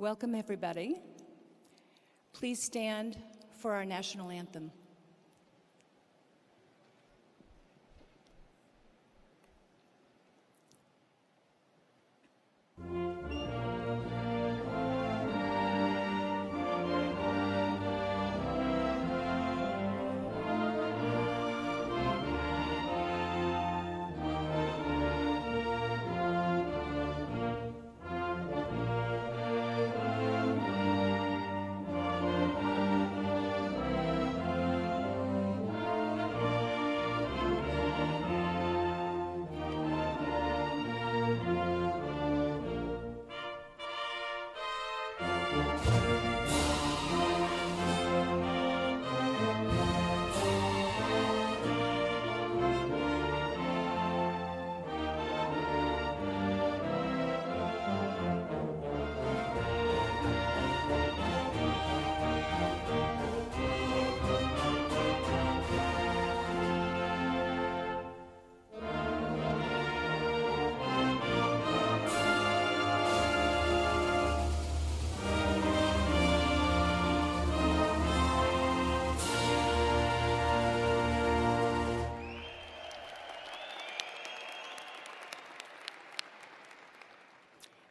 Welcome, everybody. Please stand for our national anthem.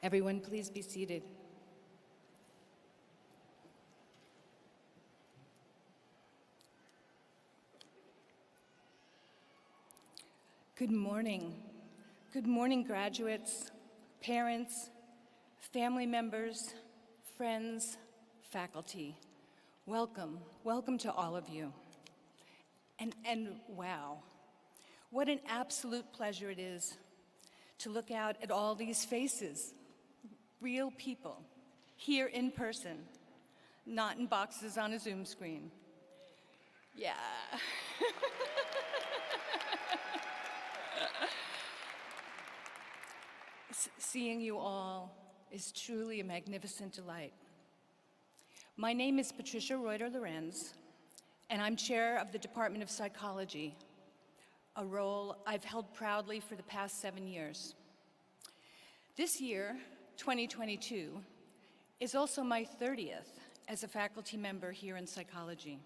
Everyone, please be seated. Good morning. Good morning, graduates, parents, family members, friends, faculty. Welcome. Welcome to all of you. And wow, what an absolute pleasure it is to look out at all these faces. Real people, here in person, not in boxes on a Zoom screen. Yeah. Seeing you all is truly a magnificent delight. My name is Patricia Reuter-Lorenz, and I'm chair of the Department of Psychology, a role I've held proudly for the past 7 years. This year, 2022, is also my 30th as a faculty member here in psychology.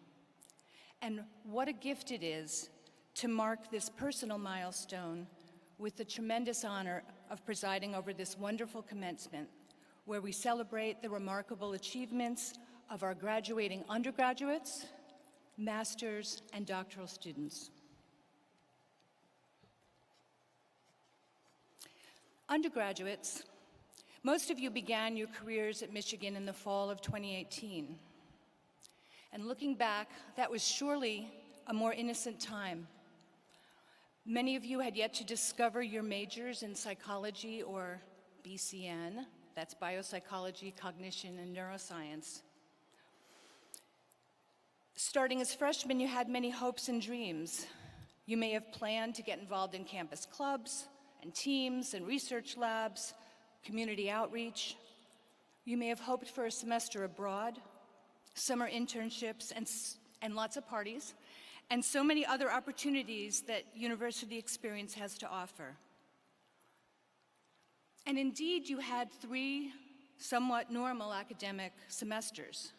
And what a gift it is to mark this personal milestone with the tremendous honor of presiding over this wonderful commencement, where we celebrate the remarkable achievements of our graduating undergraduates, master's, and doctoral students. Undergraduates, most of you began your careers at Michigan in the fall of 2018. And looking back, that was surely a more innocent time. Many of you had yet to discover your majors in psychology or BCN, that's biopsychology, cognition, and neuroscience. Starting as freshmen, you had many hopes and dreams. You may have planned to get involved in campus clubs and teams and research labs, community outreach. You may have hoped for a semester abroad, summer internships, and lots of parties, and so many other opportunities that university experience has to offer. And indeed, you had 3 somewhat normal academic semesters,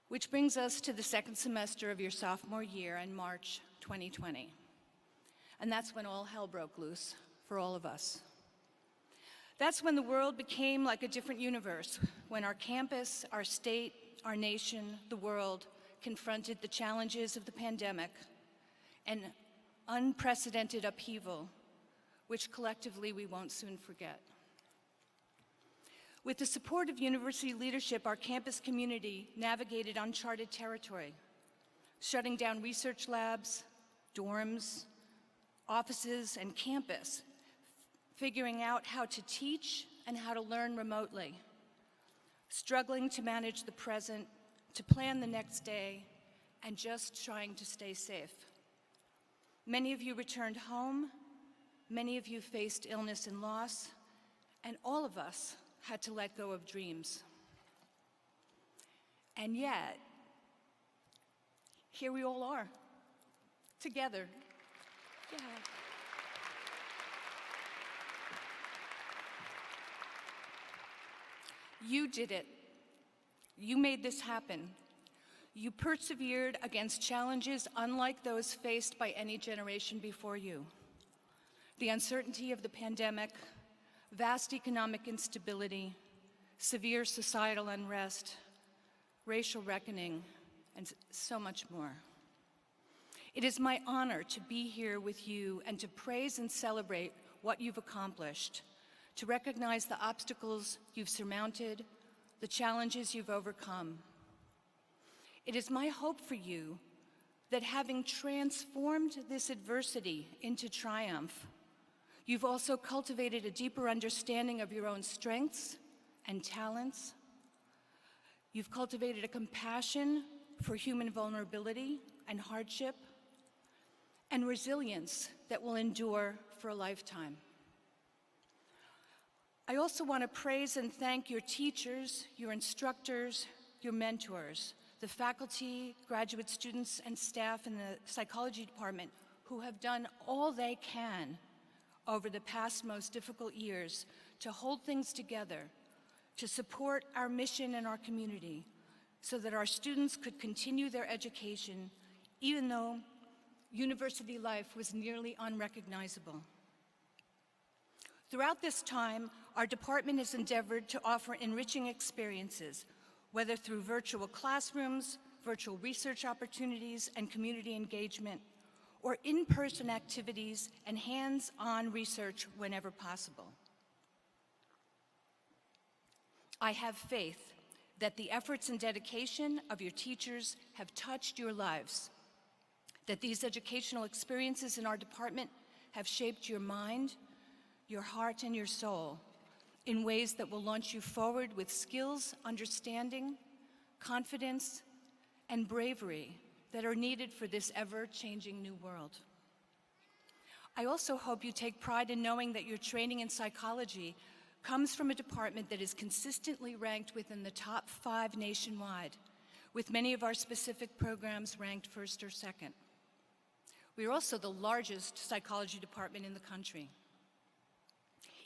which brings us to the second semester of your sophomore year in March 2020. And that's when all hell broke loose for all of us. That's when the world became like a different universe, when our campus, our state, our nation, the world confronted the challenges of the pandemic and unprecedented upheaval, which collectively we won't soon forget. With the support of university leadership, our campus community navigated uncharted territory, shutting down research labs, dorms, offices, and campus, figuring out how to teach and how to learn remotely, struggling to manage the present, to plan the next day, and just trying to stay safe. Many of you returned home, many of you faced illness and loss, and all of us had to let go of dreams. And yet, here we all are, together. Yeah. You did it. You made this happen. You persevered against challenges unlike those faced by any generation before you. The uncertainty of the pandemic, vast economic instability, severe societal unrest, racial reckoning, and so much more. It is my honor to be here with you and to praise and celebrate what you've accomplished, to recognize the obstacles you've surmounted, the challenges you've overcome. It is my hope for you that having transformed this adversity into triumph, you've also cultivated a deeper understanding of your own strengths and talents. You've cultivated a compassion for human vulnerability and hardship, and resilience that will endure for a lifetime. I also want to praise and thank your teachers, your instructors, your mentors, the faculty, graduate students, and staff in the psychology department who have done all they can over the past most difficult years to hold things together, to support our mission and our community so that our students could continue their education even though university life was nearly unrecognizable. Throughout this time, our department has endeavored to offer enriching experiences, whether through virtual classrooms, virtual research opportunities, and community engagement, or in-person activities and hands-on research whenever possible. I have faith that the efforts and dedication of your teachers have touched your lives, that these educational experiences in our department have shaped your mind, your heart, and your soul in ways that will launch you forward with skills, understanding, confidence, and bravery that are needed for this ever-changing new world. I also hope you take pride in knowing that your training in psychology comes from a department that is consistently ranked within the top 5 nationwide, with many of our specific programs ranked first or second. We are also the largest psychology department in the country.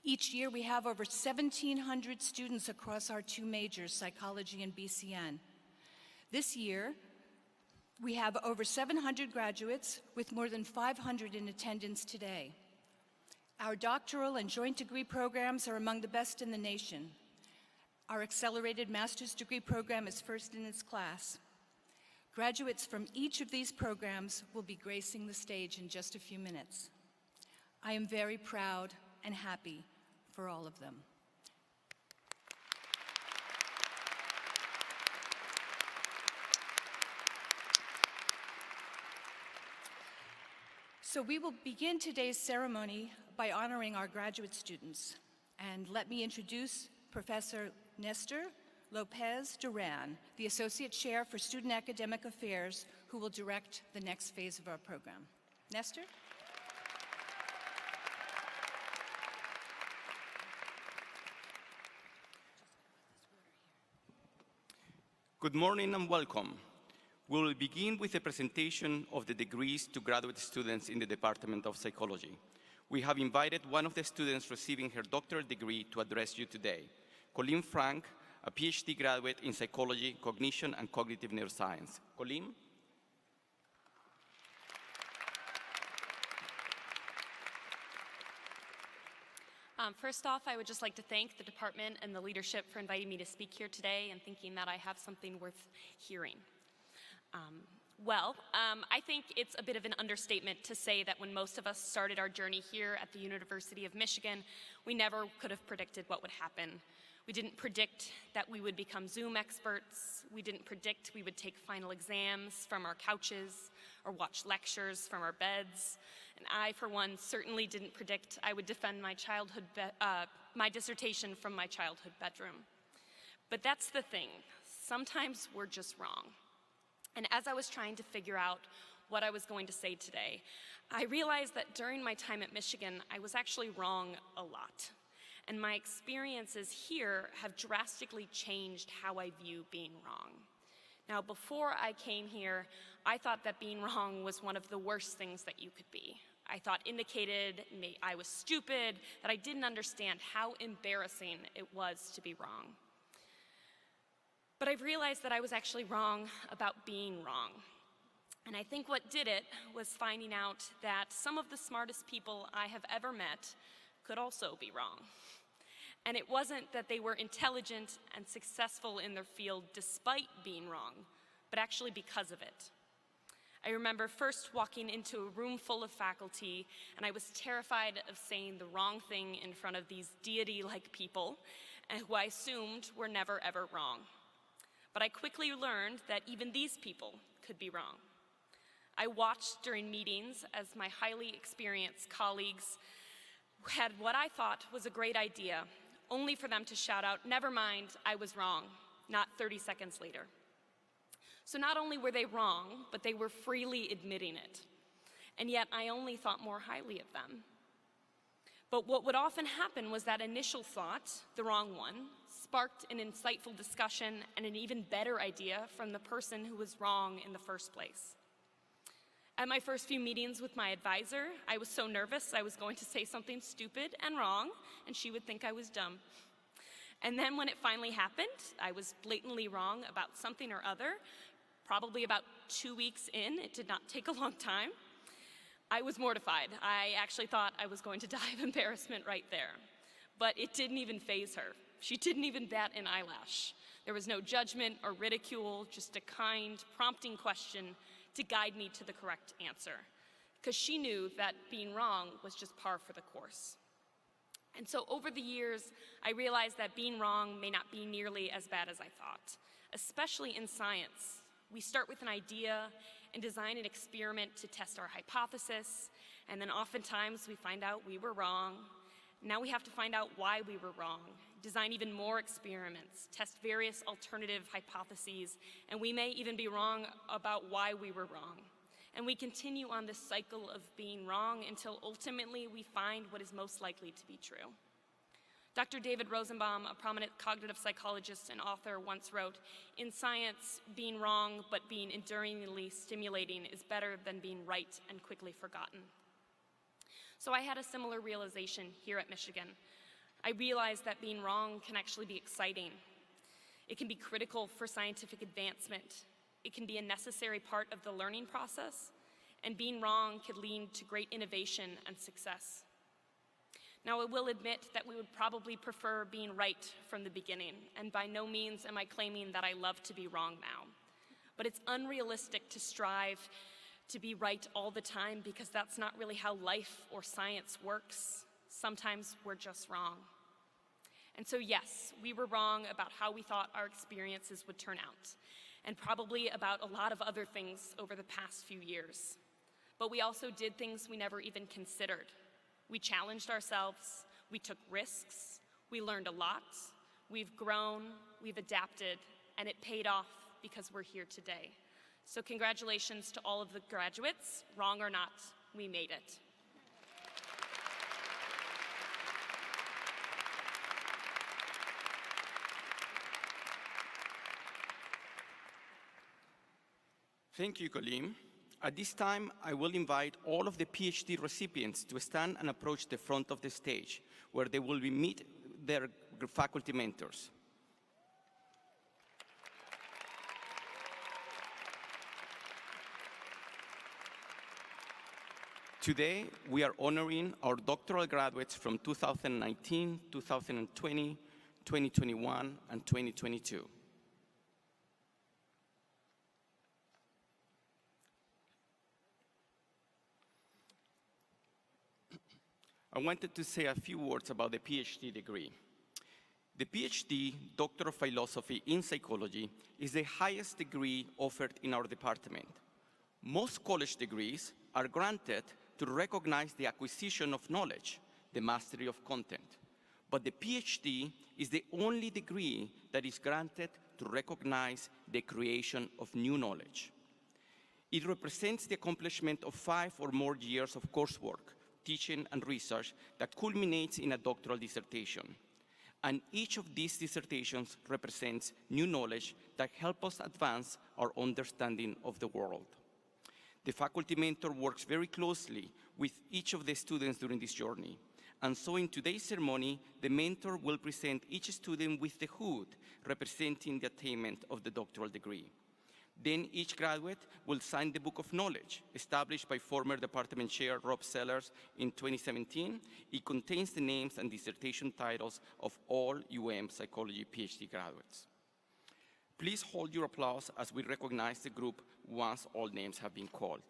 Each year, we have over 1,700 students across our 2 majors, psychology and BCN. This year, we have over 700 graduates, with more than 500 in attendance today. Our doctoral and joint degree programs are among the best in the nation. Our accelerated master's degree program is first in its class. Graduates from each of these programs will be gracing the stage in just a few minutes. I am very proud and happy for all of them. So we will begin today's ceremony by honoring our graduate students. And let me introduce Professor Nestor Lopez Duran, the Associate Chair for Student Academic Affairs, who will direct the next phase of our program. Nestor? Good morning and welcome. We will begin with a presentation of the degrees to graduate students in the Department of Psychology. We have invited one of the students receiving her doctoral degree to address you today, Colleen Frank, a PhD graduate in psychology, cognition, and cognitive neuroscience. Colleen? First off, I would just like to thank the department and the leadership for inviting me to speak here today and thinking that I have something worth hearing. I think it's a bit of an understatement to say that when most of us started our journey here at the University of Michigan, we never could have predicted what would happen. We didn't predict that we would become Zoom experts. We didn't predict we would take final exams from our couches or watch lectures from our beds. And I, for one, certainly didn't predict I would defend my my dissertation from my childhood bedroom. But that's the thing. Sometimes we're just wrong. And as I was trying to figure out what I was going to say today, I realized that during my time at Michigan, I was actually wrong a lot. And my experiences here have drastically changed how I view being wrong. Now, before I came here, I thought that being wrong was one of the worst things that you could be. I thought indicated I was stupid, that I didn't understand how embarrassing it was to be wrong. But I've realized that I was actually wrong about being wrong. And I think what did it was finding out that some of the smartest people I have ever met could also be wrong. And it wasn't that they were intelligent and successful in their field despite being wrong, but actually because of it. I remember first walking into a room full of faculty, and I was terrified of saying the wrong thing in front of these deity-like people, and who I assumed were never, ever wrong. But I quickly learned that even these people could be wrong. I watched during meetings as my highly experienced colleagues had what I thought was a great idea, only for them to shout out, "Never mind, I was wrong," not 30 seconds later. So not only were they wrong, but they were freely admitting it. And yet I only thought more highly of them. But what would often happen was that initial thought, the wrong one, sparked an insightful discussion and an even better idea from the person who was wrong in the first place. At my first few meetings with my advisor, I was so nervous I was going to say something stupid and wrong, and she would think I was dumb. And then when it finally happened, I was blatantly wrong about something or other. Probably about 2 weeks in, it did not take a long time. I was mortified. I actually thought I was going to die of embarrassment right there. But it didn't even faze her. She didn't even bat an eyelash. There was no judgment or ridicule, just a kind, prompting question to guide me to the correct answer, because she knew that being wrong was just par for the course. And so over the years, I realized that being wrong may not be nearly as bad as I thought, especially in science. We start with an idea and design an experiment to test our hypothesis, and then oftentimes we find out we were wrong. Now we have to find out why we were wrong, design even more experiments, test various alternative hypotheses, and we may even be wrong about why we were wrong. And we continue on this cycle of being wrong until ultimately we find what is most likely to be true. Dr. David Rosenbaum, a prominent cognitive psychologist and author, once wrote, "In science, being wrong but being enduringly stimulating is better than being right and quickly forgotten." So I had a similar realization here at Michigan. I realized that being wrong can actually be exciting. It can be critical for scientific advancement. It can be a necessary part of the learning process, and being wrong could lead to great innovation and success. Now, I will admit that we would probably prefer being right from the beginning, and by no means am I claiming that I love to be wrong now. But it's unrealistic to strive to be right all the time, because that's not really how life or science works. Sometimes we're just wrong. And so yes, we were wrong about how we thought our experiences would turn out, and probably about a lot of other things over the past few years. But we also did things we never even considered. We challenged ourselves, we took risks, we learned a lot, we've grown, we've adapted, and it paid off because we're here today. So congratulations to all of the graduates. Wrong or not, we made it. Thank you, Colleen. At this time, I will invite all of the PhD recipients to stand and approach the front of the stage, where they will meet their faculty mentors. Today, we are honoring our doctoral graduates from 2019, 2020, 2021, and 2022. I wanted to say a few words about the PhD degree. The PhD, Doctor of Philosophy in Psychology, is the highest degree offered in our department. Most college degrees are granted to recognize the acquisition of knowledge, the mastery of content. But the PhD is the only degree that is granted to recognize the creation of new knowledge. It represents the accomplishment of 5 or more years of coursework, teaching, and research that culminates in a doctoral dissertation. And each of these dissertations represents new knowledge that help us advance our understanding of the world. The faculty mentor works very closely with each of the students during this journey, And so in today's ceremony, the mentor will present each student with the hood representing the attainment of the doctoral degree. Then each graduate will sign the Book of Knowledge, established by former Department Chair Rob Sellers in 2017. It contains the names and dissertation titles of all Psychology PhD graduates. Please hold your applause as we recognize the group once all names have been called.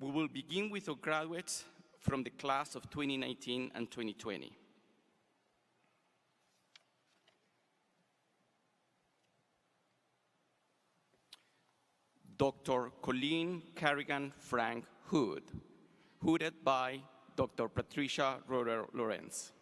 We will begin with our graduates from the class of 2019 and 2020. Dr. Colleen Carrigan Frank Hood, hooded by Dr. Patricia Roeder Lorenz.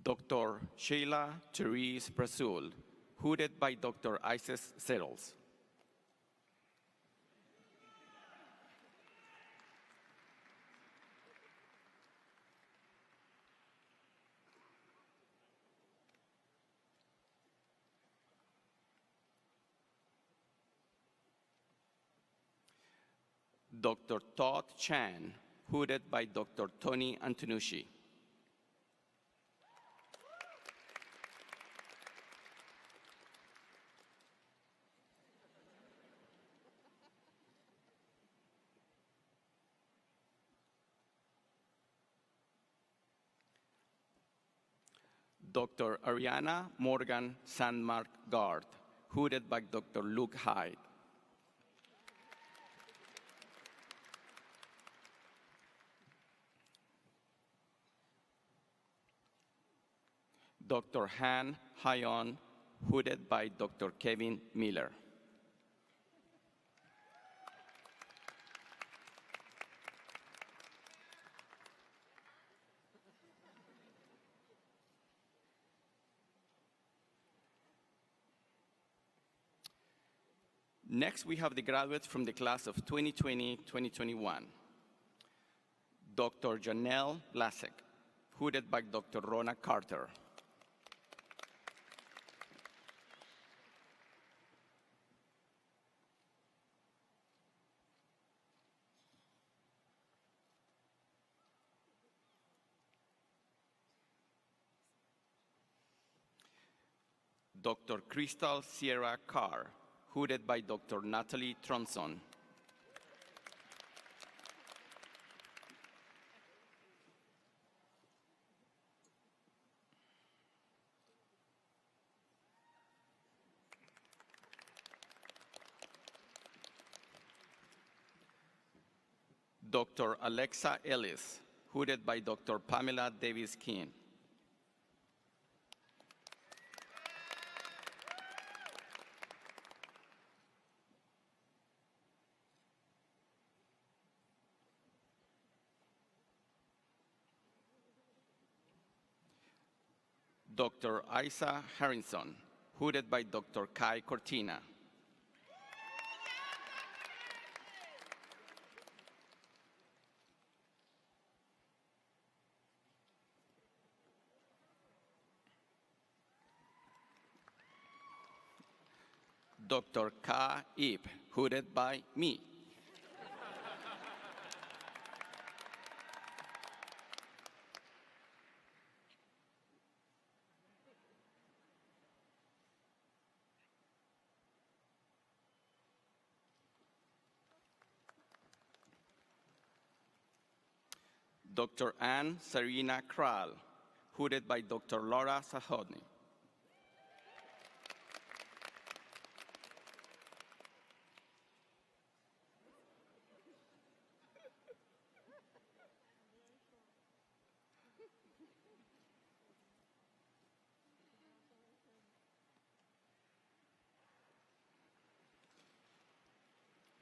Dr. Sheila Therese Brasul, hooded by Dr. Isis Settles. Dr. Todd Chan, hooded by Dr. Tony Antonucci. Dr. Ariana Morgan Sandmark Guard, hooded by Dr. Luke Hyde. Dr. Han Hyon, hooded by Dr. Kevin Miller. Next, we have the graduates from the class of 2020-2021. Dr. Janelle Lasek, hooded by Dr. Rona Carter. Dr. Crystal Sierra Carr, hooded by Dr. Natalie Tronson. Dr. Alexa Ellis, hooded by Dr. Pamela Davis-Keene. Dr. Isa Harrison, hooded by Dr. Kai Cortina. Dr. Ka Ip, hooded by me. Dr. Anne Sarina Kral, hooded by Dr. Laura Sahodny.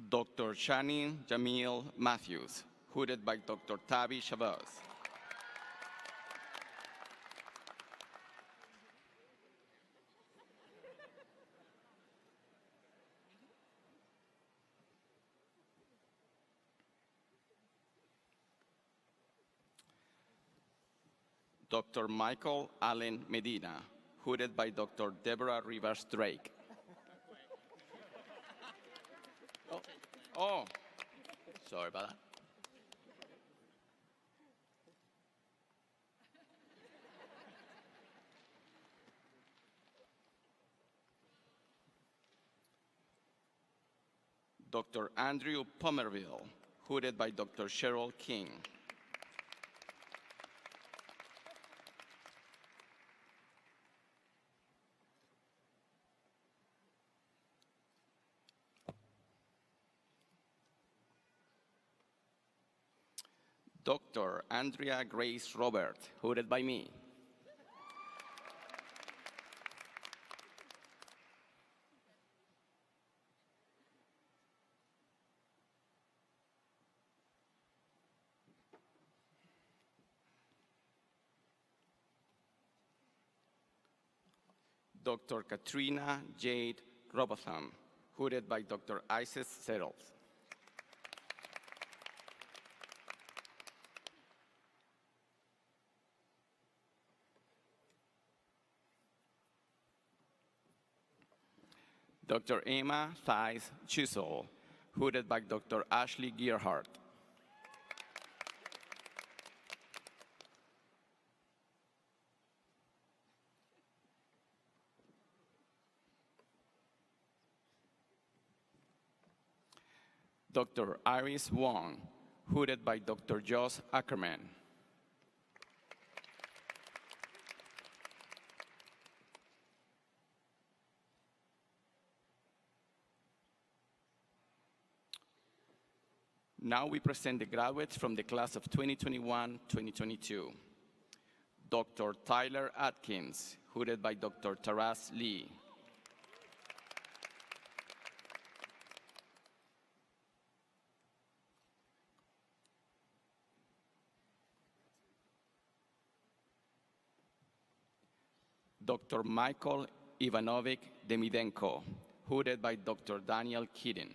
Dr. Shani Jamil Matthews, hooded by Dr. Tavi Shabazz. Dr. Michael Allen Medina, hooded by Dr. Deborah Rivers Drake. Oh, sorry about that. Dr. Andrew Pomerville, hooded by Dr. Cheryl King. Dr. Andrea Grace Robert, hooded by me. Dr. Katrina Jade Robotham, hooded by Dr. Isis Settles. Dr. Emma Thies Chisel, hooded by Dr. Ashley Gearhart. Dr. Iris Wong, hooded by Dr. Joss Ackerman. Now we present the graduates from the class of 2021-2022. Dr. Tyler Atkins, hooded by Dr. Taras Lee. Dr. Michael Ivanovic Demidenko, hooded by Dr. Daniel Keating.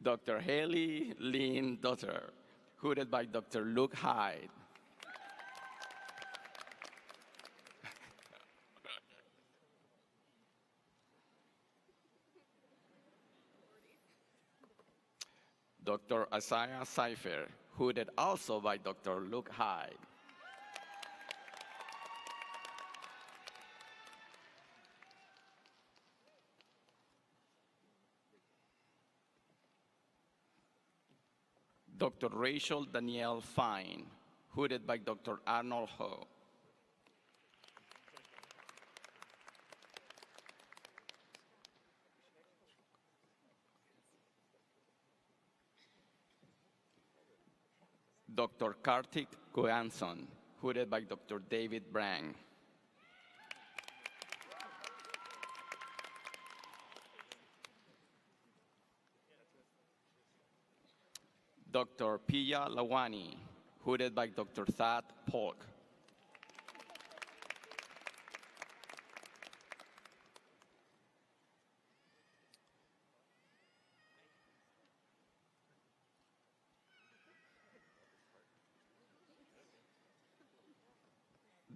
Dr. Haley Lynn Dotter, hooded by Dr. Luke Hyde. Dr. Isaiah Seifer, hooded also by Dr. Luke Hyde. Dr. Rachel Danielle Fine, hooded by Dr. Arnold Ho. Dr. Kartik Goyanson, hooded by Dr. David Brang. Dr. Pia Lawani, hooded by Dr. Thad Polk.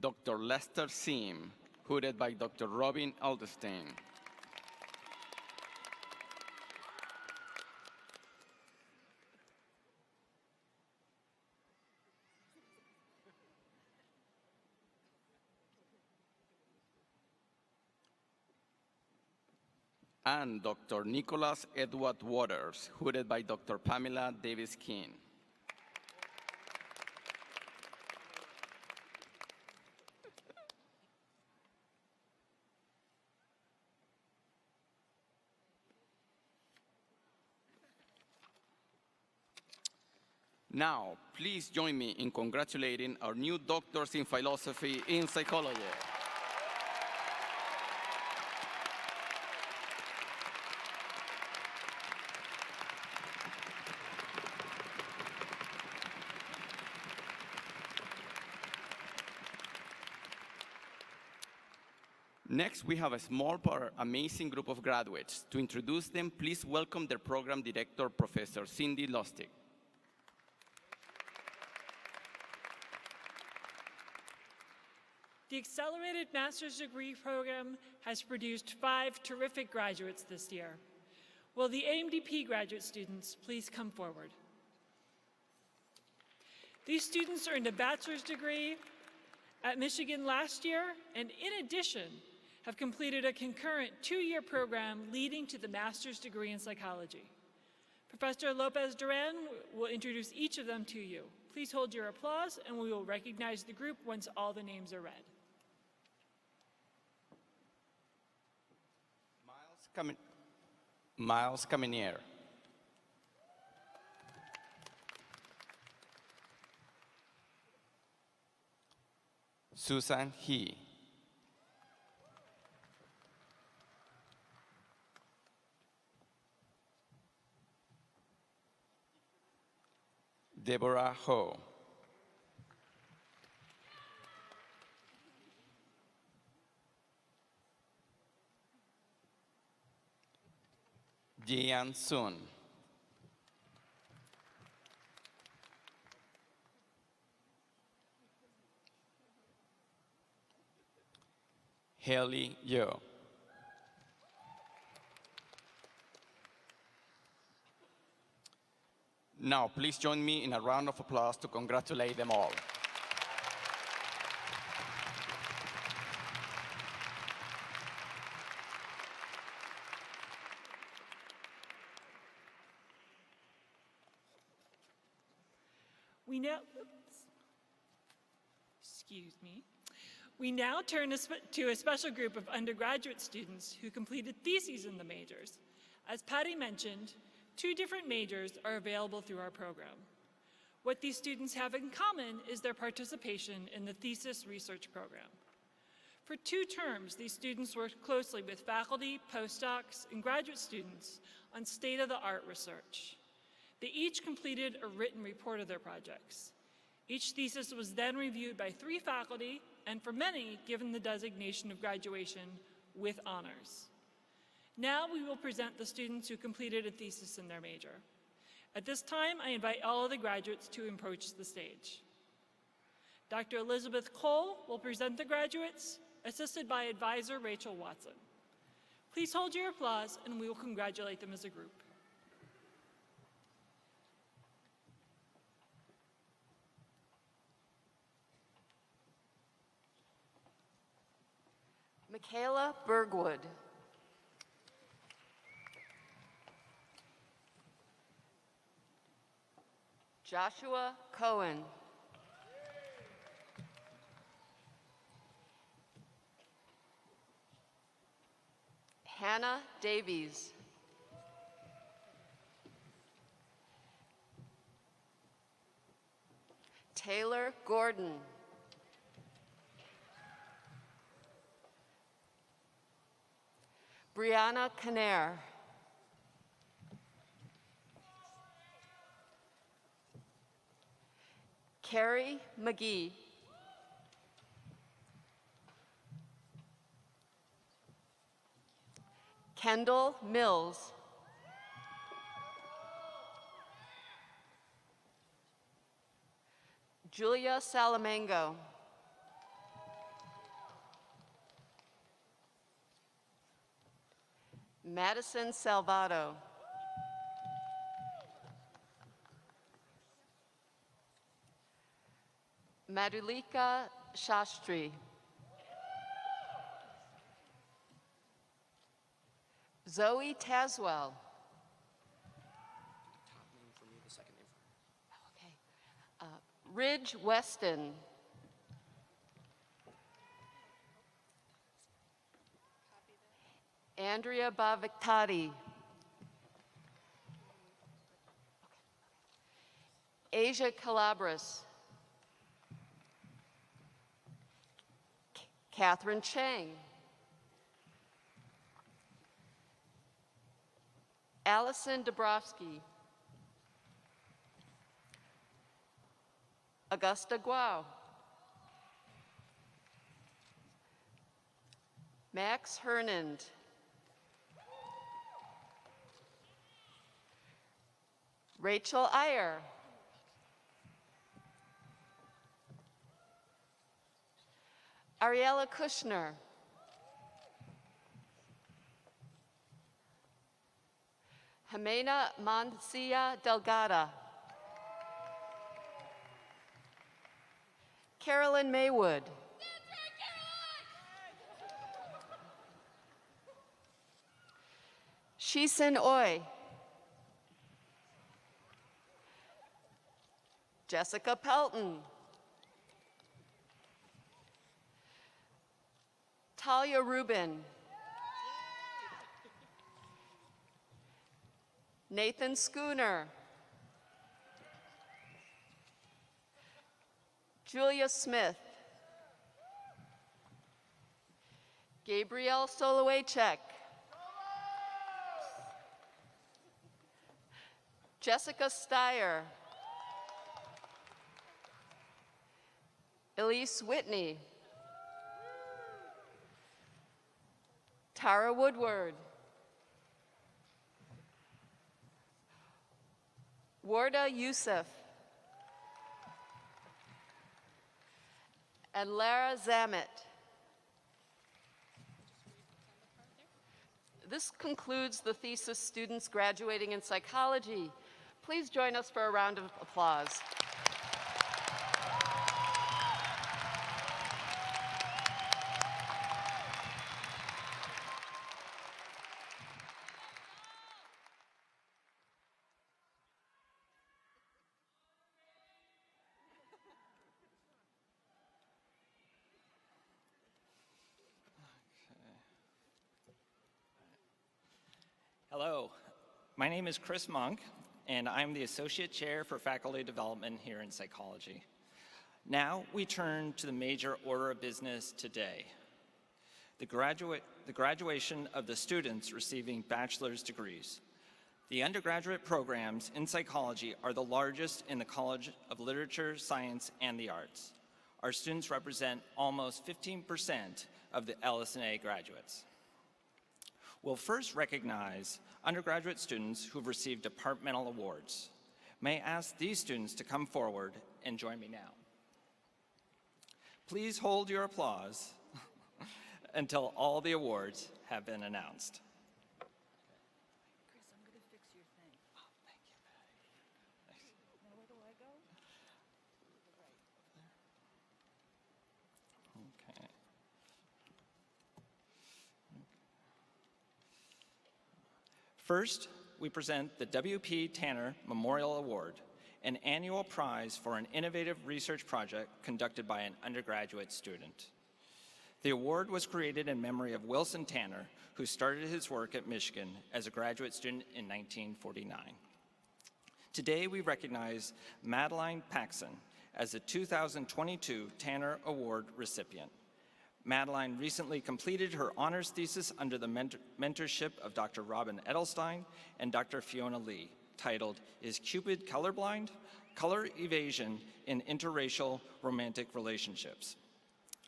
Dr. Lester Sim, hooded by Dr. Robin Alderstein. And Dr. Nicholas Edward Waters, hooded by Dr. Pamela Davis-Keene. Now, please join me in congratulating our new doctors in philosophy in psychology. Next, we have a small but amazing group of graduates. To introduce them, please welcome their program director, Professor Cindy Lustig. The Accelerated Master's Degree Program has produced 5 terrific graduates this year. Will the AMDP graduate students please come forward? These students earned a bachelor's degree at Michigan last year, and in addition, have completed a concurrent 2-year program leading to the master's degree in psychology. Professor Lopez Duran will introduce each of them to you. Please hold your applause, and we will recognize the group once all the names are read. Miles Caminier. Susan He. Deborah Ho. Jian Sun. Haley Yo. Now, please join me in a round of applause to congratulate them all. We now turn to a special group of undergraduate students who completed theses in the majors. As Patty mentioned, 2 different majors are available through our program. What these students have in common is their participation in the thesis research program. For 2 terms, these students worked closely with faculty, postdocs, and graduate students on state-of-the-art research. They each completed a written report of their projects. Each thesis was then reviewed by 3 faculty, and for many, given the designation of graduation with honors. Now we will present the students who completed a thesis in their major. At this time, I invite all of the graduates to approach the stage. Dr. Elizabeth Cole will present the graduates, assisted by advisor Rachel Watson. Please hold your applause, and we will congratulate them as a group. Michaela Bergwood. Joshua Cohen. Hannah Davies. Taylor Gordon. Brianna Canair. Carrie McGee. Kendall Mills. Julia Salamango. Madison Salvato. Madhulika Shastri. Zoe Taswell. Okay. Ridge Weston. Andrea Bavictati. Asia Calabras. Catherine Chang. Allison Dabrowski. Augusta Guao. Max Hernand. Rachel Iyer. Ariella Kushner. Jimena Mancia Delgada. Carolyn Maywood. Shisen Oy. Jessica Pelton. Talia Rubin. Nathan Schooner. Julia Smith. Gabrielle Solowychek. Jessica Steyer. Elise Whitney. Tara Woodward. Warda Youssef. And Lara Zamet. This concludes the thesis students graduating in psychology. Please join us for a round of applause. Hello, my name is Chris Monk, and I'm the Associate Chair for Faculty Development here in Psychology. Now we turn to the major order of business today, the graduation of the students receiving bachelor's degrees. The undergraduate programs in psychology are the largest in the College of Literature, Science, and the Arts. Our students represent almost 15% of the LS&A graduates. We'll first recognize undergraduate students who've received departmental awards. May I ask these students to come forward and join me now. Please hold your applause until all the awards have been announced. Chris, I'm going to fix your thing. Oh, thank you. Now, where do I go? Okay. First, we present the W.P. Tanner Memorial Award, an annual prize for an innovative research project conducted by an undergraduate student. The award was created in memory of Wilson Tanner, who started his work at Michigan as a graduate student in 1949. Today, we recognize Madeline Paxson as the 2022 Tanner Award recipient. Madeline recently completed her honors thesis under the mentorship of Dr. Robin Edelstein and Dr. Fiona Lee, titled, "Is Cupid Colorblind? Color Evasion in Interracial Romantic Relationships."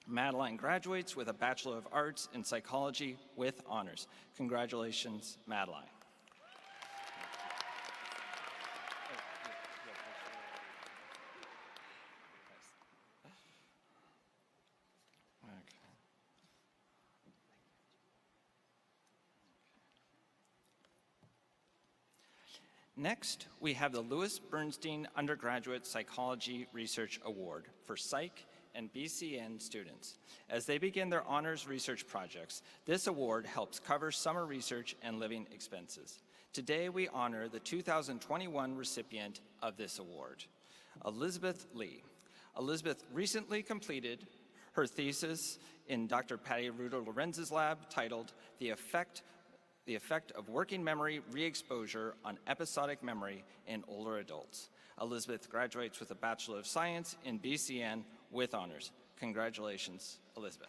Madeline graduates with a Bachelor of Arts in Psychology with honors. Congratulations, Madeline. Next, we have the Louis Bernstein Undergraduate Psychology Research Award for Psych and BCN students. As they begin their honors research projects, this award helps cover summer research and living expenses. Today, we honor the 2021 recipient of this award, Elizabeth Lee. Elizabeth recently completed her thesis in Dr. Patty Ruder Lorenz's lab titled The Effect of Working Memory Re-Exposure on Episodic Memory in Older Adults. Elizabeth graduates with a Bachelor of Science in BCN with honors. Congratulations, Elizabeth.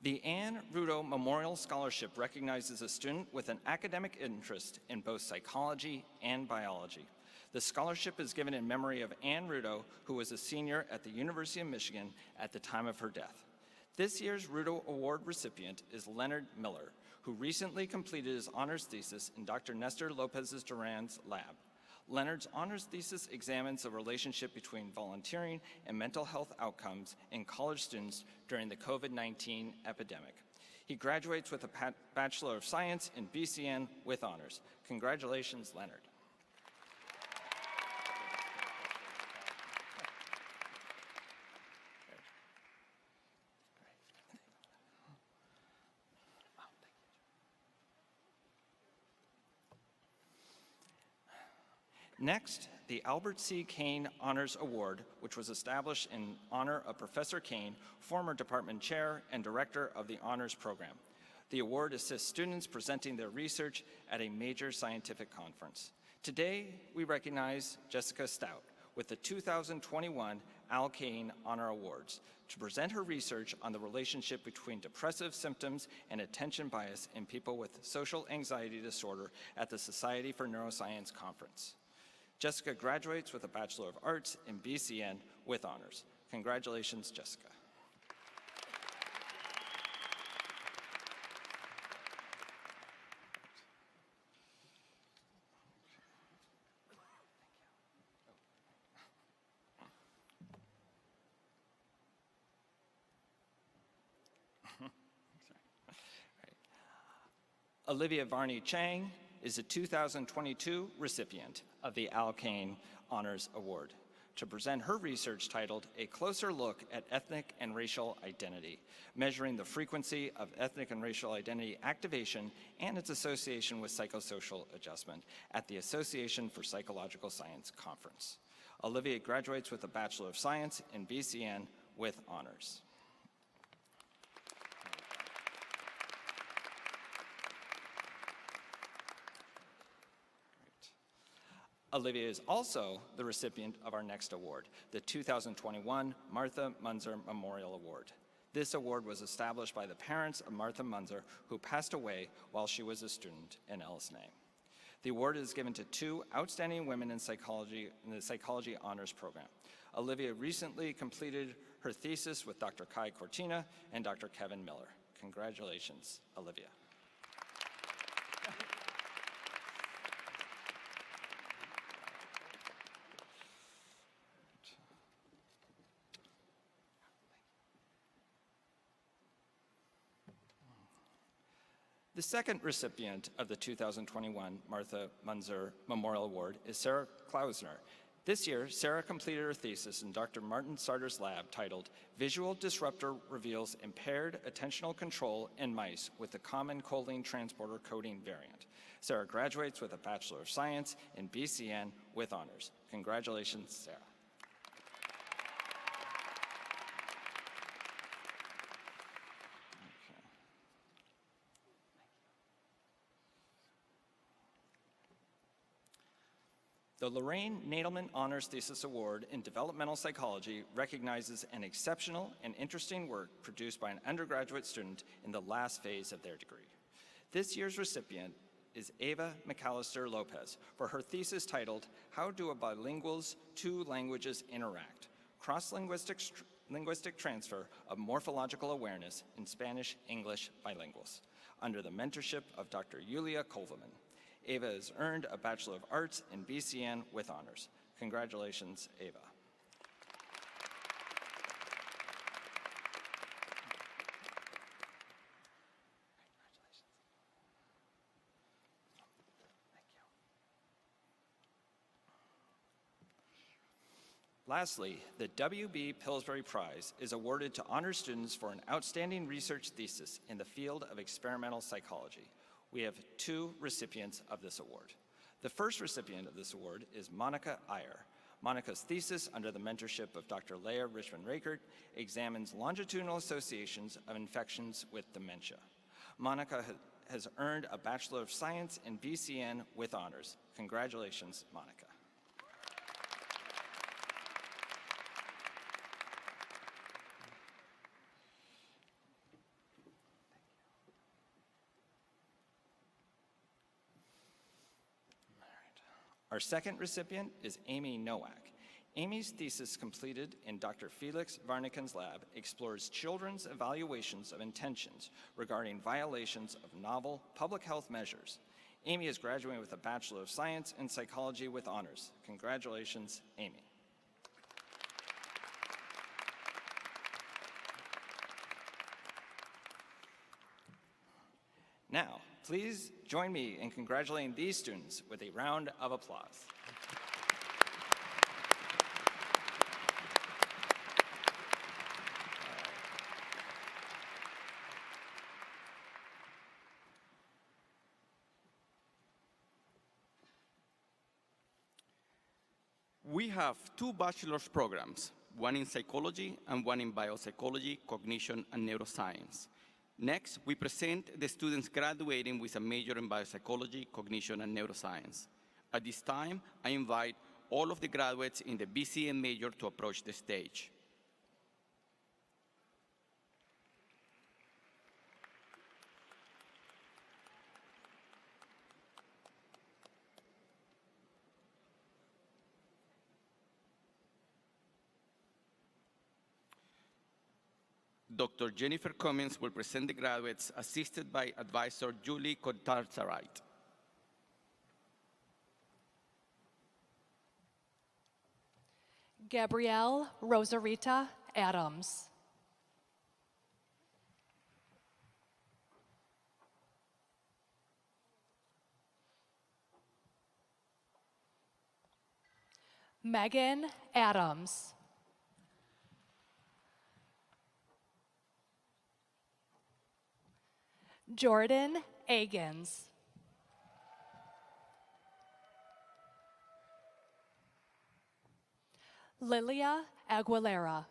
The Anne Rudo Memorial Scholarship recognizes a student with an academic interest in both psychology and biology. The scholarship is given in memory of Anne Rudo, who was a senior at the University of Michigan at the time of her death. This year's Rudo Award recipient is Leonard Miller, who recently completed his honors thesis in Dr. Nestor Lopez Duran's lab. Leonard's honors thesis examines the relationship between volunteering and mental health outcomes in college students during the COVID-19 epidemic. He graduates with a Bachelor of Science in BCN with honors. Congratulations, Leonard. Next, the Albert C. Kane Honors Award, which was established in honor of Professor Kane, former department chair and director of the honors program. The award assists students presenting their research at a major scientific conference. Today, we recognize Jessica Stout with the 2021 Al Kane Honor Awards to present her research on the relationship between depressive symptoms and attention bias in people with social anxiety disorder at the Society for Neuroscience Conference. Jessica graduates with a Bachelor of Arts in BCN with honors. Congratulations, Jessica. Olivia Varney Chang is the 2022 recipient of the Al Kane Honors Award to present her research titled A Closer Look at Ethnic and Racial Identity, measuring the frequency of ethnic and racial identity activation and its association with psychosocial adjustment at the Association for Psychological Science Conference. Olivia graduates with a Bachelor of Science in BCN with honors. Olivia is also the recipient of our next award, the 2021 Martha Munzer Memorial Award. This award was established by the parents of Martha Munzer, who passed away while she was a student in LSNA. The award is given to two outstanding women in the psychology honors program. Olivia recently completed her thesis with Dr. Kai Cortina and Dr. Kevin Miller. Congratulations, Olivia. The second recipient of the 2021 Martha Munzer Memorial Award is Sarah Klausner. This year, Sarah completed her thesis in Dr. Martin Sarter's lab titled Visual Disruptor Reveals Impaired Attentional Control in Mice with the Common Choline Transporter Coding Variant. Sarah graduates with a Bachelor of Science in BCN with honors. Congratulations, Sarah. The Lorraine Nadelman Honors Thesis Award in Developmental Psychology recognizes an exceptional and interesting work produced by an undergraduate student in the last phase of their degree. This year's recipient is Ava McAllister Lopez for her thesis titled, How Do a Bilingual's Two Languages Interact? Cross-linguistic transfer of morphological awareness in Spanish-English bilinguals, under the mentorship of Dr. Yulia Kolvaman. Ava has earned a Bachelor of Arts in BCN with honors. Congratulations, Ava. Lastly, the W.B. Pillsbury Prize is awarded to honor students for an outstanding research thesis in the field of experimental psychology. We have two recipients of this award. The first recipient of this award is Monica Iyer. Monica's thesis, under the mentorship of Dr. Leah Richmond-Rakert, examines longitudinal associations of infections with dementia. Monica has earned a Bachelor of Science in BCN with honors. Congratulations, Monica. Our second recipient is Amy Nowak. Amy's thesis, completed in Dr. Felix Varniken's lab, explores children's evaluations of intentions regarding violations of novel public health measures. Amy is graduating with a Bachelor of Science in Psychology with honors. Congratulations, Amy. Now, please join me in congratulating these students with a round of applause. We have two bachelor's programs, one in psychology and one in biopsychology, cognition, and neuroscience. Next, we present the students graduating with a major in biopsychology, cognition, and neuroscience. At this time, I invite all of the graduates in the BCM major to approach the stage. Dr. Jennifer Cummins will present the graduates, assisted by advisor Julie Kotarzarait. Gabrielle Rosarita Adams. Megan Adams. Jordan Agins. Lilia Aguilera.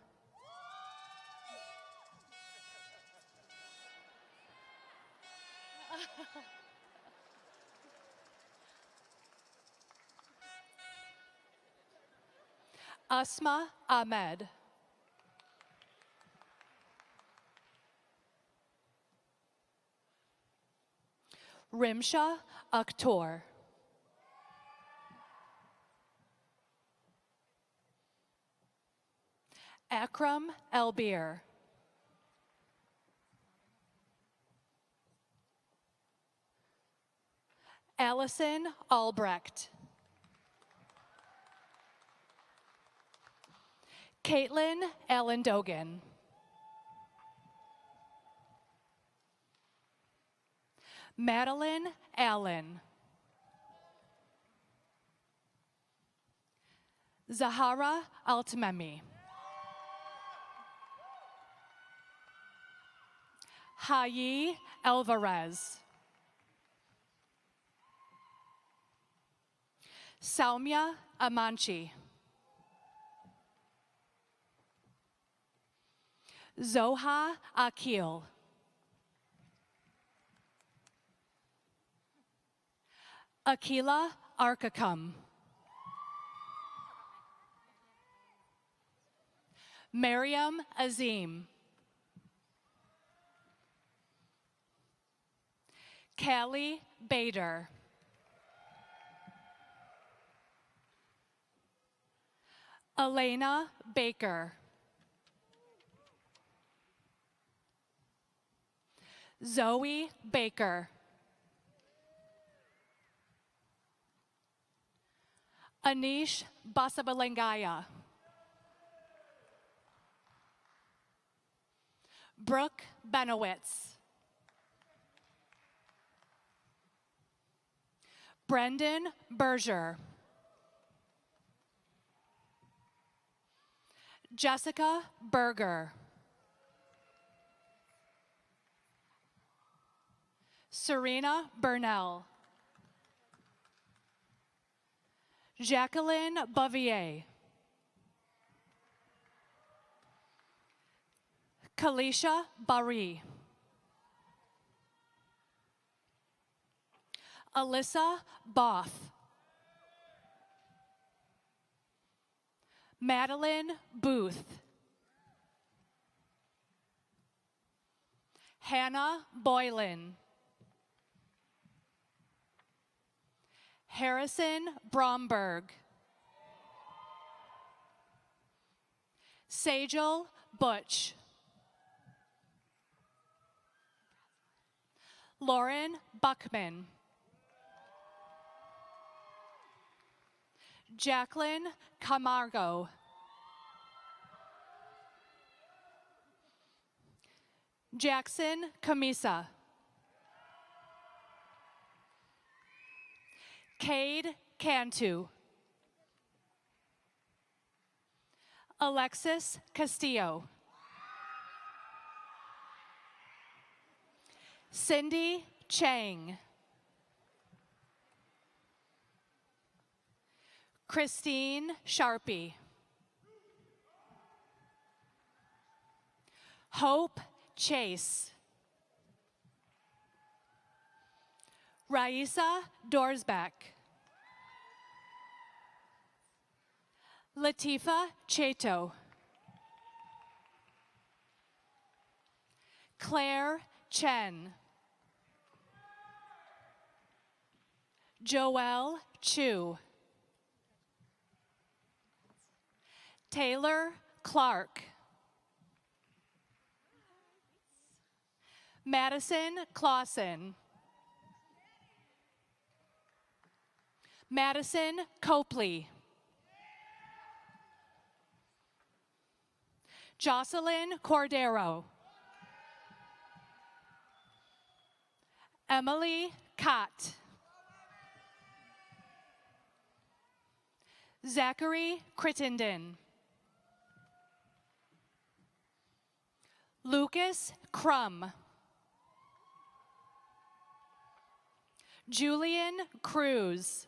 Asma Ahmed. Rimsha Akhtor. Akram Elbir. Allison Albrecht. Caitlin Allendogan. Madeline Allen. Zahara Altmemi. Hayi Alvarez. Saumya Amanchi. Zoha Akil. Akila Arkakam. Mariam Azim. Callie Bader. Elena Baker. Zoe Baker. Anish Basabalengaya. Brooke Benowitz. Brendan Berger. Jessica Berger. Serena Burnell. Jacqueline Bavier. Kalisha Bari. Alyssa Both. Madeline Booth. Hannah Boylan. Harrison Bromberg. Sajal Butch. Lauren Buckman. Jacqueline Camargo. Jackson Camisa. Cade Cantu. Alexis Castillo. Cindy Chang. Christine Sharpie. Hope Chase. Raisa Dorsbeck. Latifa Cheto. Claire Chen. Joelle Chu. Taylor Clark. Madison Clausen. Madison Copley. Jocelyn Cordero. Emily Cott. Zachary Crittenden. Lucas Crum. Julian Cruz.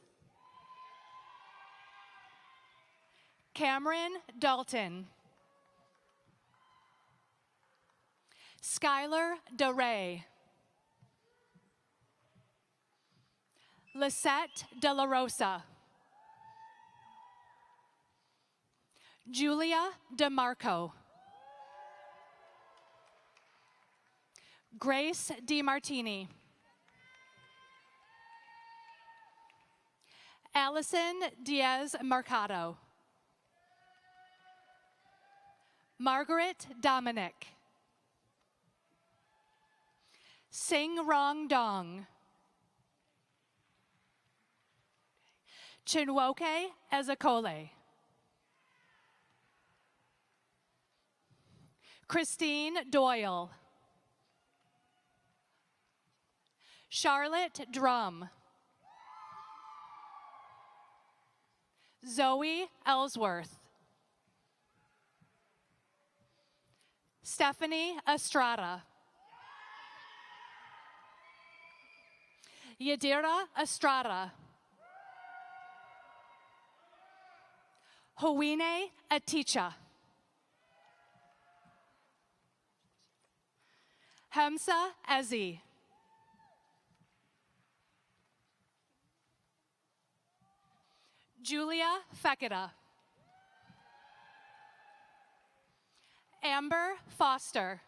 Cameron Dalton. Skylar DeRay. Lisette De La Rosa. Julia DeMarco. Grace DiMartini. Allison Diaz Mercado. Margaret Dominic. Sing Rong Dong. Chinwoke Ezekole. Christine Doyle. Charlotte Drum. Zoe Ellsworth. Stephanie Estrada. Yadira Estrada. Howine Aticha. Hamza Ezi. Julia Feketa. Amber Foster.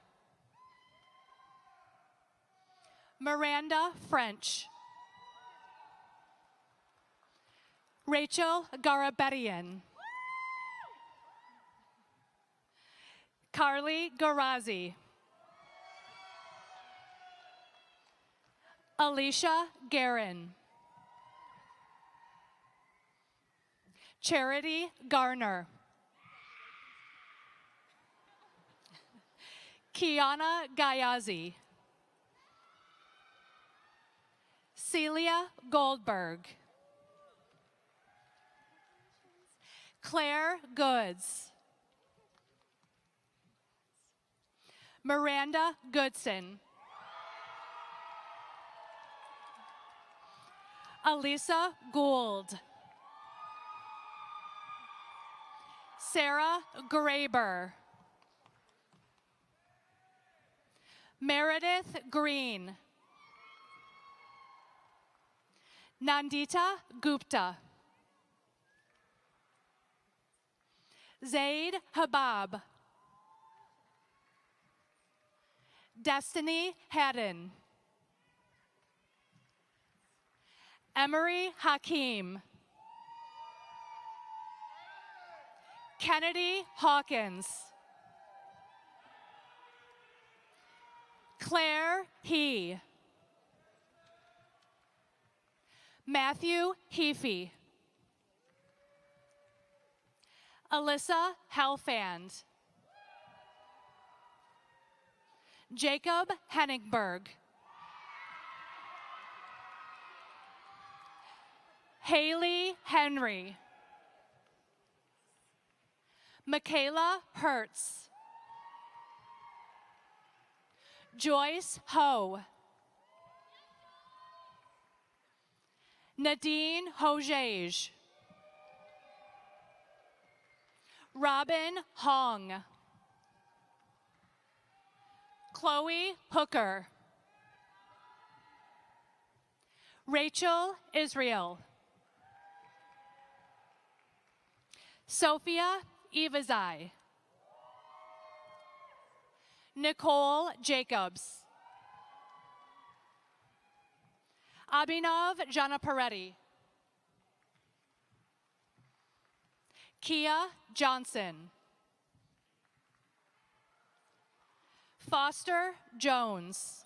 Miranda French. Rachel Garabedian. Carly Garazi. Alicia Guerin. Charity Garner. Kiana Gayazi. Celia Goldberg. Claire Goods. Miranda Goodson. Alisa Gould. Sarah Graber. Meredith Green. Nandita Gupta. Zaid Habab. Destiny Haddon. Emery Hakeem. Kennedy Hawkins. Claire He. Matthew Heafy. Alyssa Helfand. Jacob Henningberg. Haley Henry. Michaela Hertz. Joyce Ho. Nadine Hojage. Robin Hong. Chloe Hooker. Rachel Israel. Sophia Evazai. Nicole Jacobs. Abhinav Janapareddy. Kia Johnson. Foster Jones.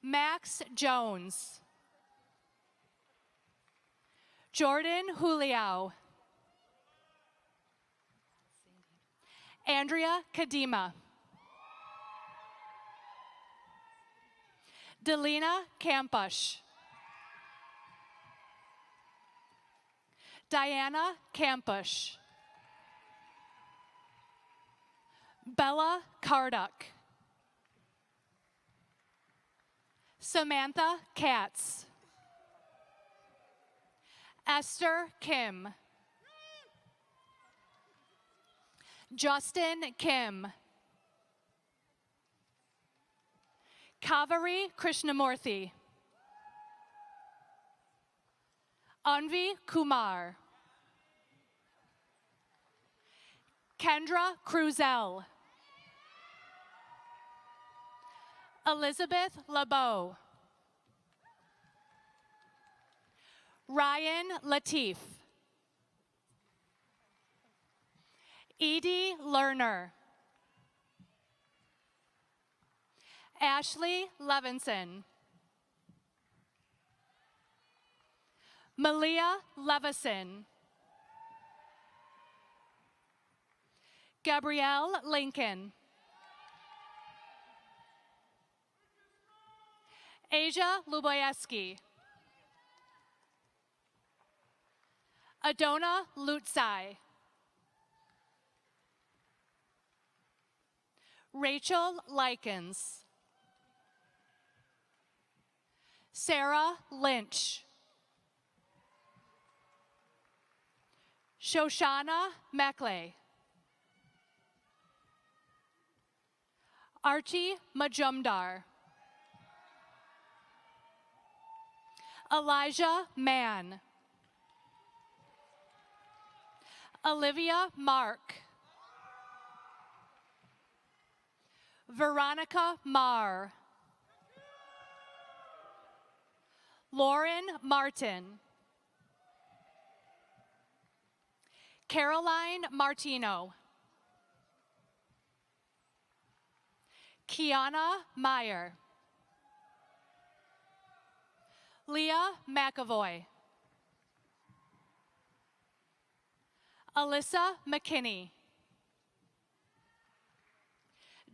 Max Jones. Jordan Juliao. Andrea Kadima. Delina Campush. Diana Campush. Bella Carduck. Samantha Katz. Esther Kim. Justin Kim. Kaveri Krishnamurthy. Anvi Kumar. Kendra Cruzel. Elizabeth LeBeau. Ryan Latif. Edie Lerner. Ashley Levinson. Malia Levison. Gabrielle Lincoln. Asia Luboyeski. Adona Lutzai. Rachel Likens. Sarah Lynch. Shoshana Meckley. Archie Majumdar. Elijah Mann. Olivia Mark. Veronica Marr. Lauren Martin. Caroline Martino. Kiana Meyer. Leah McAvoy. Alyssa McKinney.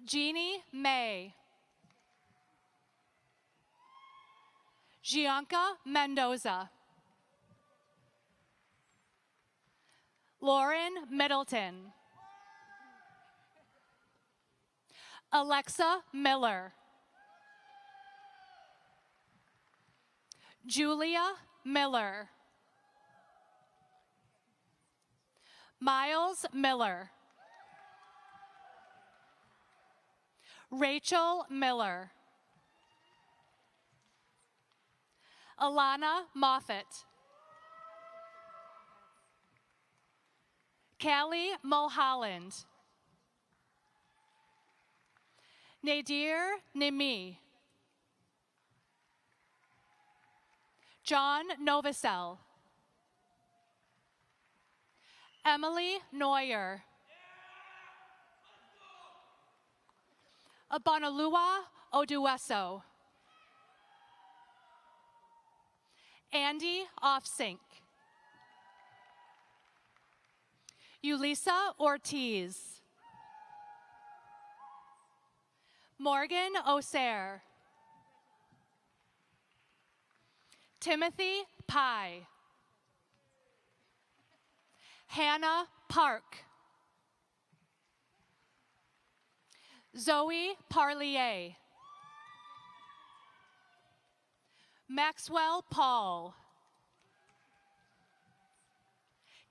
Jeannie May. Gianca Mendoza. Lauren Middleton. Alexa Miller. Julia Miller. Miles Miller. Rachel Miller. Alana Moffett. Callie Mulholland. Nadir Nimi. John Novosel. Emily Neuer. Abanalua Odueso. Andy Offsink. Ulisa Ortiz. Morgan Osair. Timothy Pye. Hannah Park. Zoe Parlier. Maxwell Paul.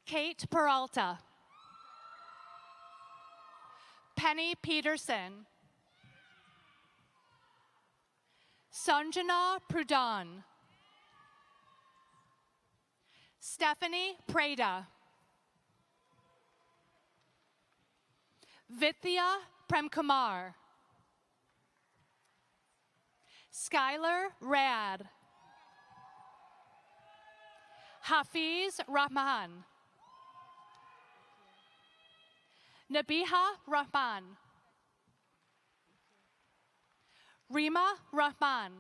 Kate Peralta. Penny Peterson. Sanjana Prudan. Stephanie Prada. Vidya Premkumar. Skylar Rad. Hafiz Rahman. Nabiha Rahman. Rima Rahman.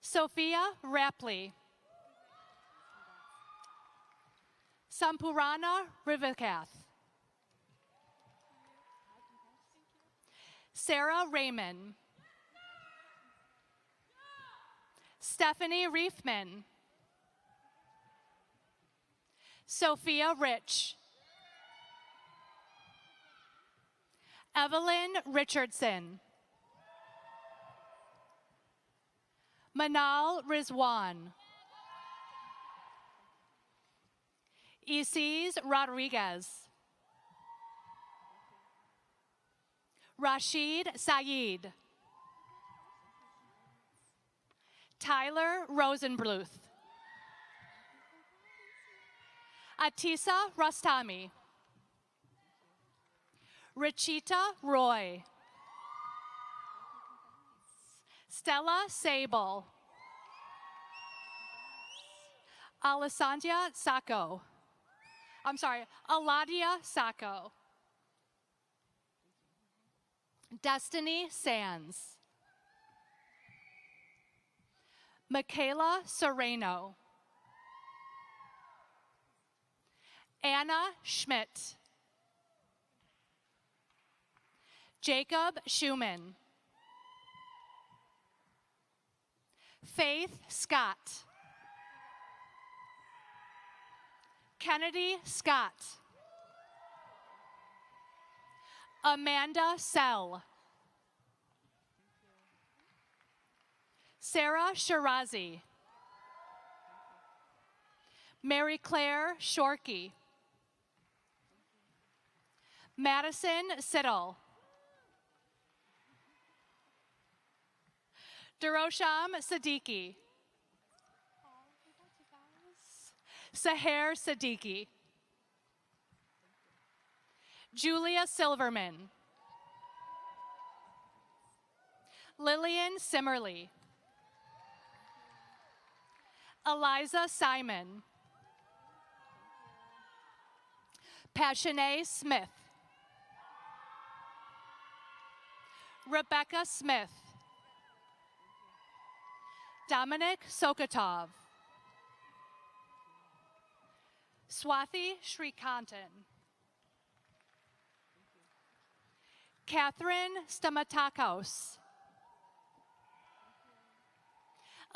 Sophia Rapley. Sampurana Rivakath. Sarah Raymond. Stephanie Reefman. Sophia Rich. Evelyn Richardson. Manal Rizwan. Isis Rodriguez. Rashid Saeed. Tyler Rosenbluth. Atisa Rastami. Richita Roy. Stella Sable. Alessandra Sacco. I'm sorry, Aladia Sacco. Destiny Sands. Michaela Sereno. Anna Schmidt. Jacob Schumann. Faith Scott. Kennedy Scott. Amanda Sell. Sarah Shirazi. Mary Claire Shorkey. Madison Siddle. Darosham Siddiqui. Saher Siddiqui. Julia Silverman. Lillian Simmerly. Eliza Simon. Passionate Smith. Rebecca Smith. Dominic Sokotov. Swathi Srikantan. Catherine Stamatakos.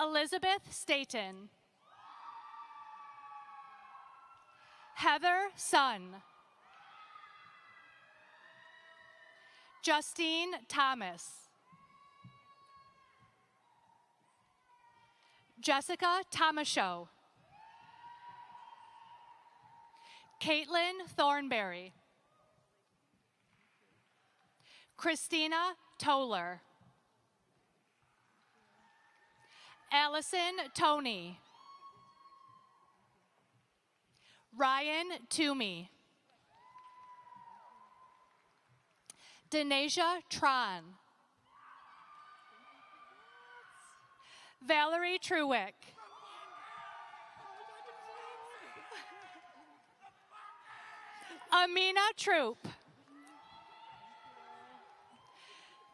Elizabeth Staten. Heather Sun. Justine Thomas. Jessica Tomashow. Caitlin Thornberry. Christina Toller. Allison Tony. Ryan Toomey. Denasia Tron. Valerie Truick. Amina Troop.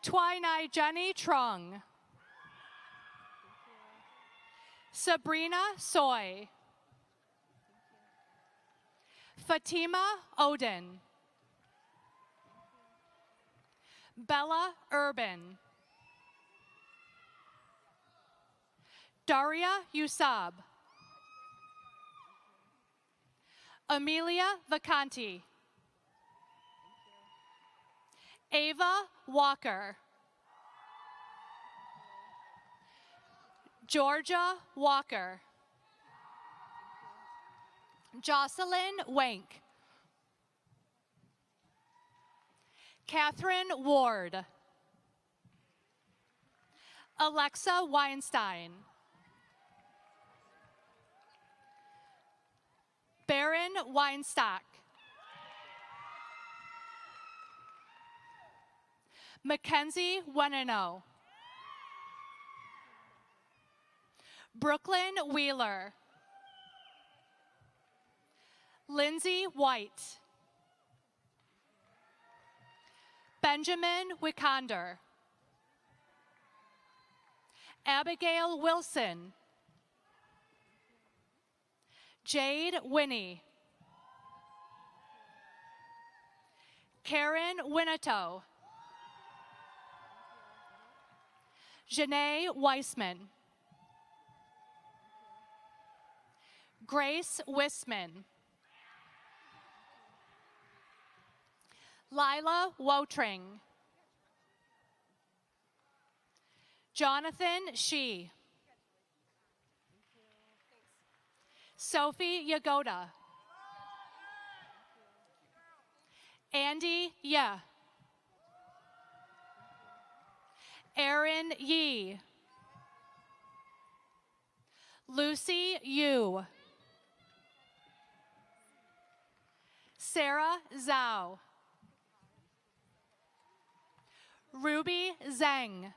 Twinai Jenny Trung. Sabrina Soy. Fatima Odin. Bella Urban. Daria Usab. Amelia Vacanti. Ava Walker. Georgia Walker. Jocelyn Wank. Catherine Ward. Alexa Weinstein. Baron Weinstock. Mackenzie Wenino. Brooklyn Wheeler. Lindsay White. Benjamin Wikander. Abigail Wilson. Jade Winnie. Karen Winneto. Janae Weissman. Grace Wisman. Lila Wotring. Jonathan Shee. Sophie Yagoda. Andy Yeh. Aaron Yee. Lucy Yu. Sarah Zhao. Ruby Zhang.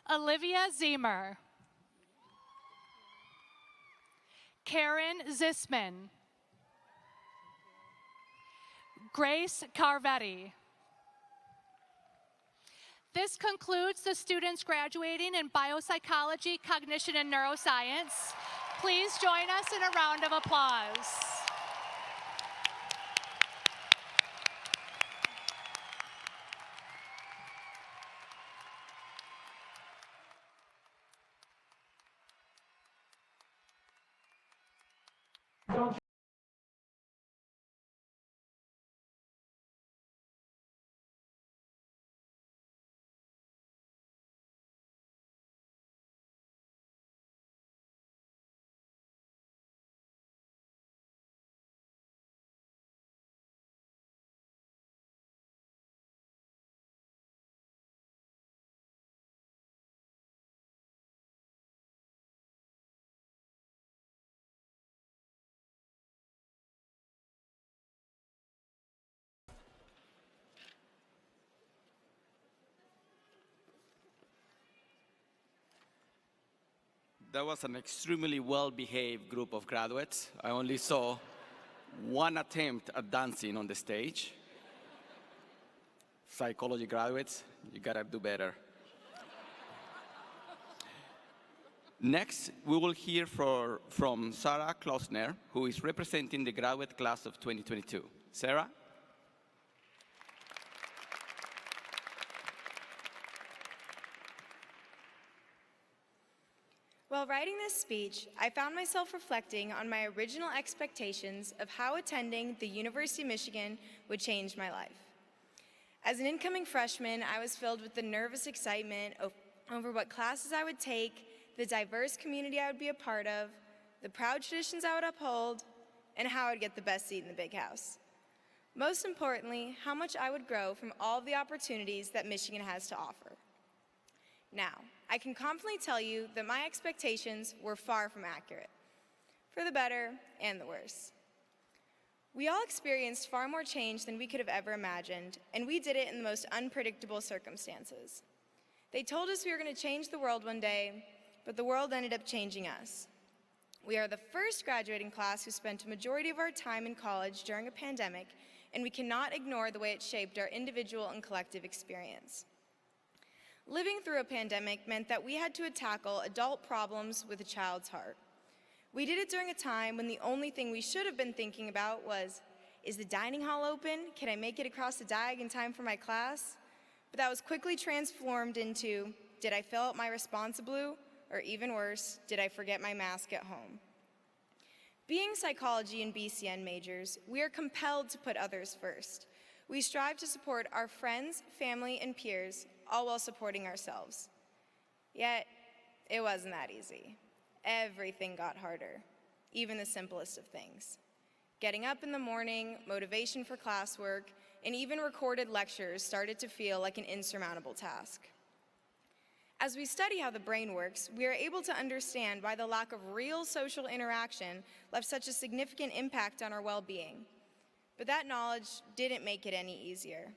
Olivia Zemer. Karen Zisman. Grace Carvetti. This concludes the students graduating in biopsychology, cognition, and neuroscience. Please join us in a round of applause. That was an extremely well-behaved group of graduates. I only saw one attempt at dancing on the stage. Psychology graduates, you gotta do better. Next, we will hear from Sarah Klausner, who is representing the graduate class of 2022. Sarah? While writing this speech, I found myself reflecting on my original expectations of how attending the University of Michigan would change my life. As an incoming freshman, I was filled with the nervous excitement over what classes I would take, the diverse community I would be a part of, the proud traditions I would uphold, and how I would get the best seat in the big house. Most importantly, how much I would grow from all of the opportunities that Michigan has to offer. Now, I can confidently tell you that my expectations were far from accurate, for the better and the worse. We all experienced far more change than we could have ever imagined, and we did it in the most unpredictable circumstances. They told us we were going to change the world one day, but the world ended up changing us. We are the first graduating class who spent a majority of our time in college during a pandemic, and we cannot ignore the way it shaped our individual and collective experience. Living through a pandemic meant that we had to tackle adult problems with a child's heart. We did it during a time when the only thing we should have been thinking about was, is the dining hall open? Can I make it across the diag in time for my class? But that was quickly transformed into, did I fill out my responsible? Or even worse, did I forget my mask at home? Being psychology and BCN majors, we are compelled to put others first. We strive to support our friends, family, and peers, all while supporting ourselves. Yet, it wasn't that easy. Everything got harder, even the simplest of things. Getting up in the morning, motivation for classwork, and even recorded lectures started to feel like an insurmountable task. As we study how the brain works, we are able to understand why the lack of real social interaction left such a significant impact on our well-being. But that knowledge didn't make it any easier.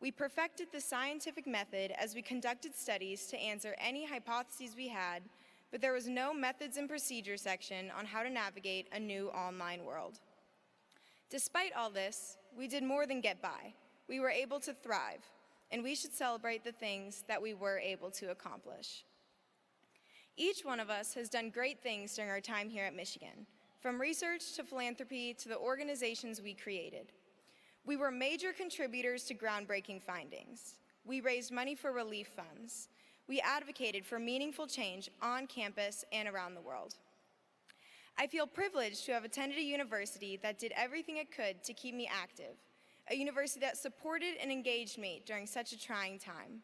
We perfected the scientific method as we conducted studies to answer any hypotheses we had, but there was no methods and procedures section on how to navigate a new online world. Despite all this, we did more than get by. We were able to thrive, and we should celebrate the things that we were able to accomplish. Each one of us has done great things during our time here at Michigan, from research to philanthropy to the organizations we created. We were major contributors to groundbreaking findings. We raised money for relief funds. We advocated for meaningful change on campus and around the world. I feel privileged to have attended a university that did everything it could to keep me active, a university that supported and engaged me during such a trying time.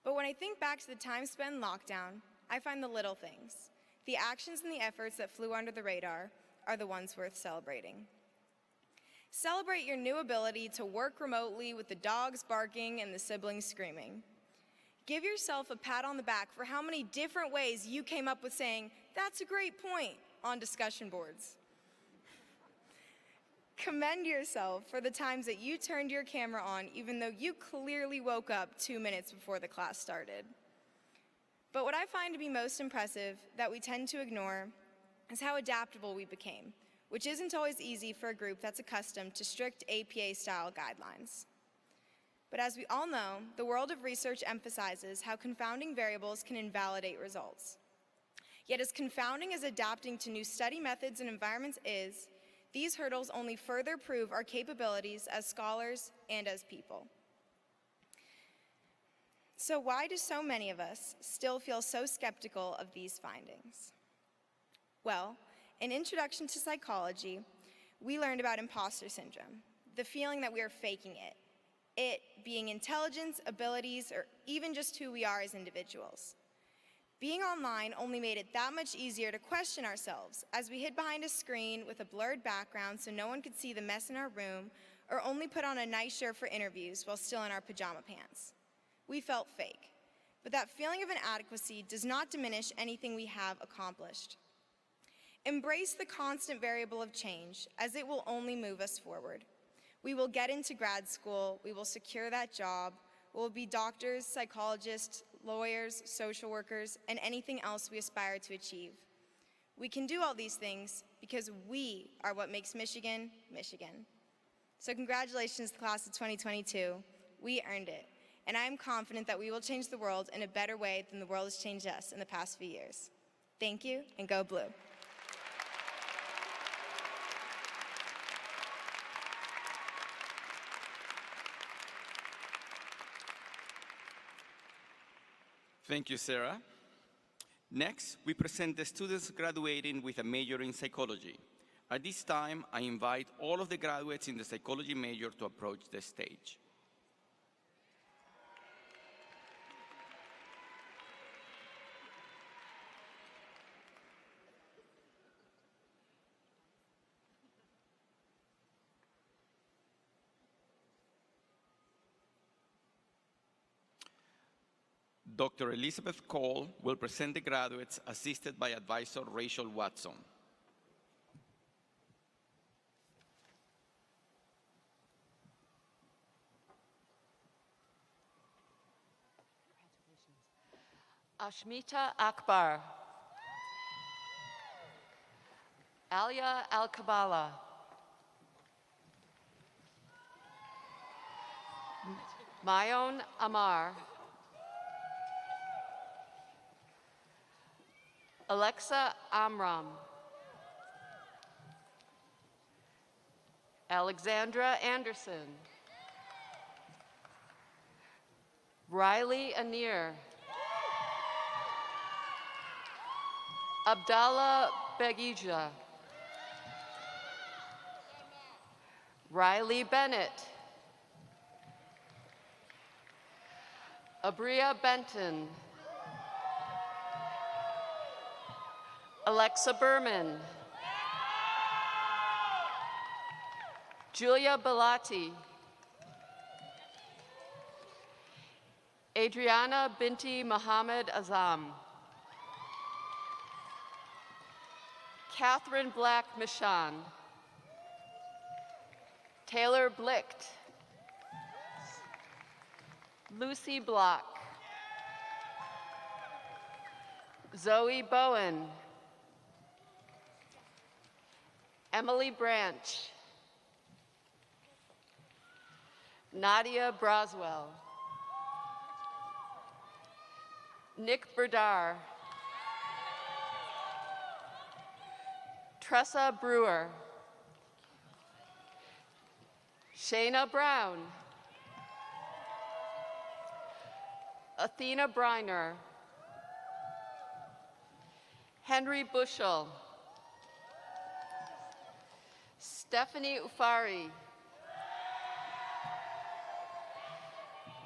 But when I think back to the time spent in lockdown, I find the little things, the actions and the efforts that flew under the radar, are the ones worth celebrating. Celebrate your new ability to work remotely with the dogs barking and the siblings screaming. Give yourself a pat on the back for how many different ways you came up with saying, "That's a great point," on discussion boards. Commend yourself for the times that you turned your camera on even though you clearly woke up 2 minutes before the class started. But what I find to be most impressive that we tend to ignore is how adaptable we became, which isn't always easy for a group that's accustomed to strict APA-style guidelines. But as we all know, the world of research emphasizes how confounding variables can invalidate results. Yet as confounding as adapting to new study methods and environments is, these hurdles only further prove our capabilities as scholars and as people. So why do so many of us still feel so skeptical of these findings? Well, in Introduction to Psychology, we learned about imposter syndrome, the feeling that we are faking it being intelligence, abilities, or even just who we are as individuals. Being online only made it that much easier to question ourselves as we hid behind a screen with a blurred background so no one could see the mess in our room, or only put on a nice shirt for interviews while still in our pajama pants. We felt fake, but that feeling of inadequacy does not diminish anything we have accomplished. Embrace the constant variable of change, as it will only move us forward. We will get into grad school, we will secure that job, we will be doctors, psychologists, lawyers, social workers, and anything else we aspire to achieve. We can do all these things because we are what makes Michigan, Michigan. So congratulations to the class of 2022. We earned it, and I am confident that we will change the world in a better way than the world has changed us in the past few years. Thank you, and go Blue. Thank you, Sarah. Next, we present the students graduating with a major in psychology. At this time, I invite all of the graduates in the psychology major to approach the stage. Dr. Elizabeth Cole will present the graduates assisted by advisor Rachel Watson. Ashmita Akbar. Alia Al-Kabala. Mayon Amar. Alexa Amram. Alexandra Anderson. Riley Anir. Abdallah Begija. Riley Bennett. Abria Benton. Alexa Berman. Julia Belati. Adriana Binti Muhammad Azam. Catherine Black Michon. Taylor Blicht. Lucy Block. Zoe Bowen. Emily Branch. Nadia Braswell. Nick Berdar. Tressa Brewer. Shayna Brown. Athena Briner. Henry Bushel. Stephanie Ufari.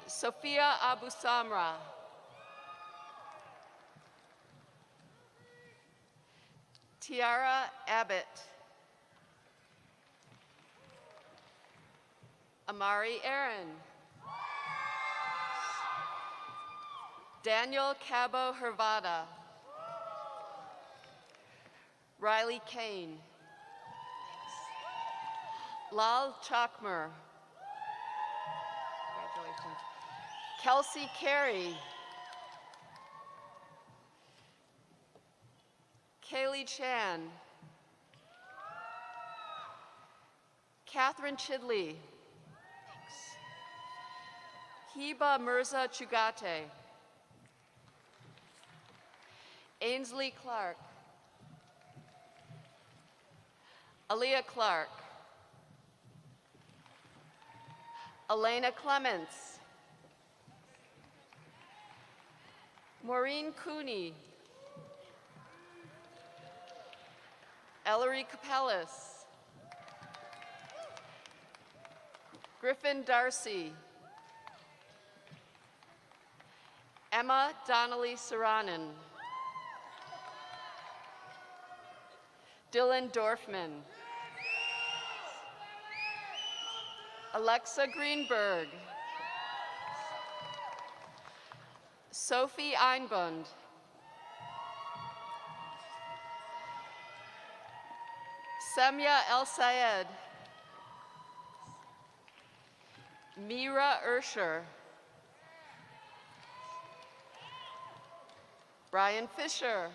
Sophia Abu Samra. Tiara Abbott. Amari Aaron. Daniel Cabo Hervada. Riley Kane. Lal Chakmer. Congratulations. Kelsey Carey. Kaylee Chan. Catherine Chidley. Hiba Mirza Chugate. Ainsley Clark. Aaliyah Clark. Elena Clements. Maureen Cooney. Ellery Capellis. Griffin Darcy. Emma Donnelly Saranen. Dylan Dorfman. Alexa Greenberg. Sophie Einbund. Semya El Sayed. Mira Ursher. Brian Fisher.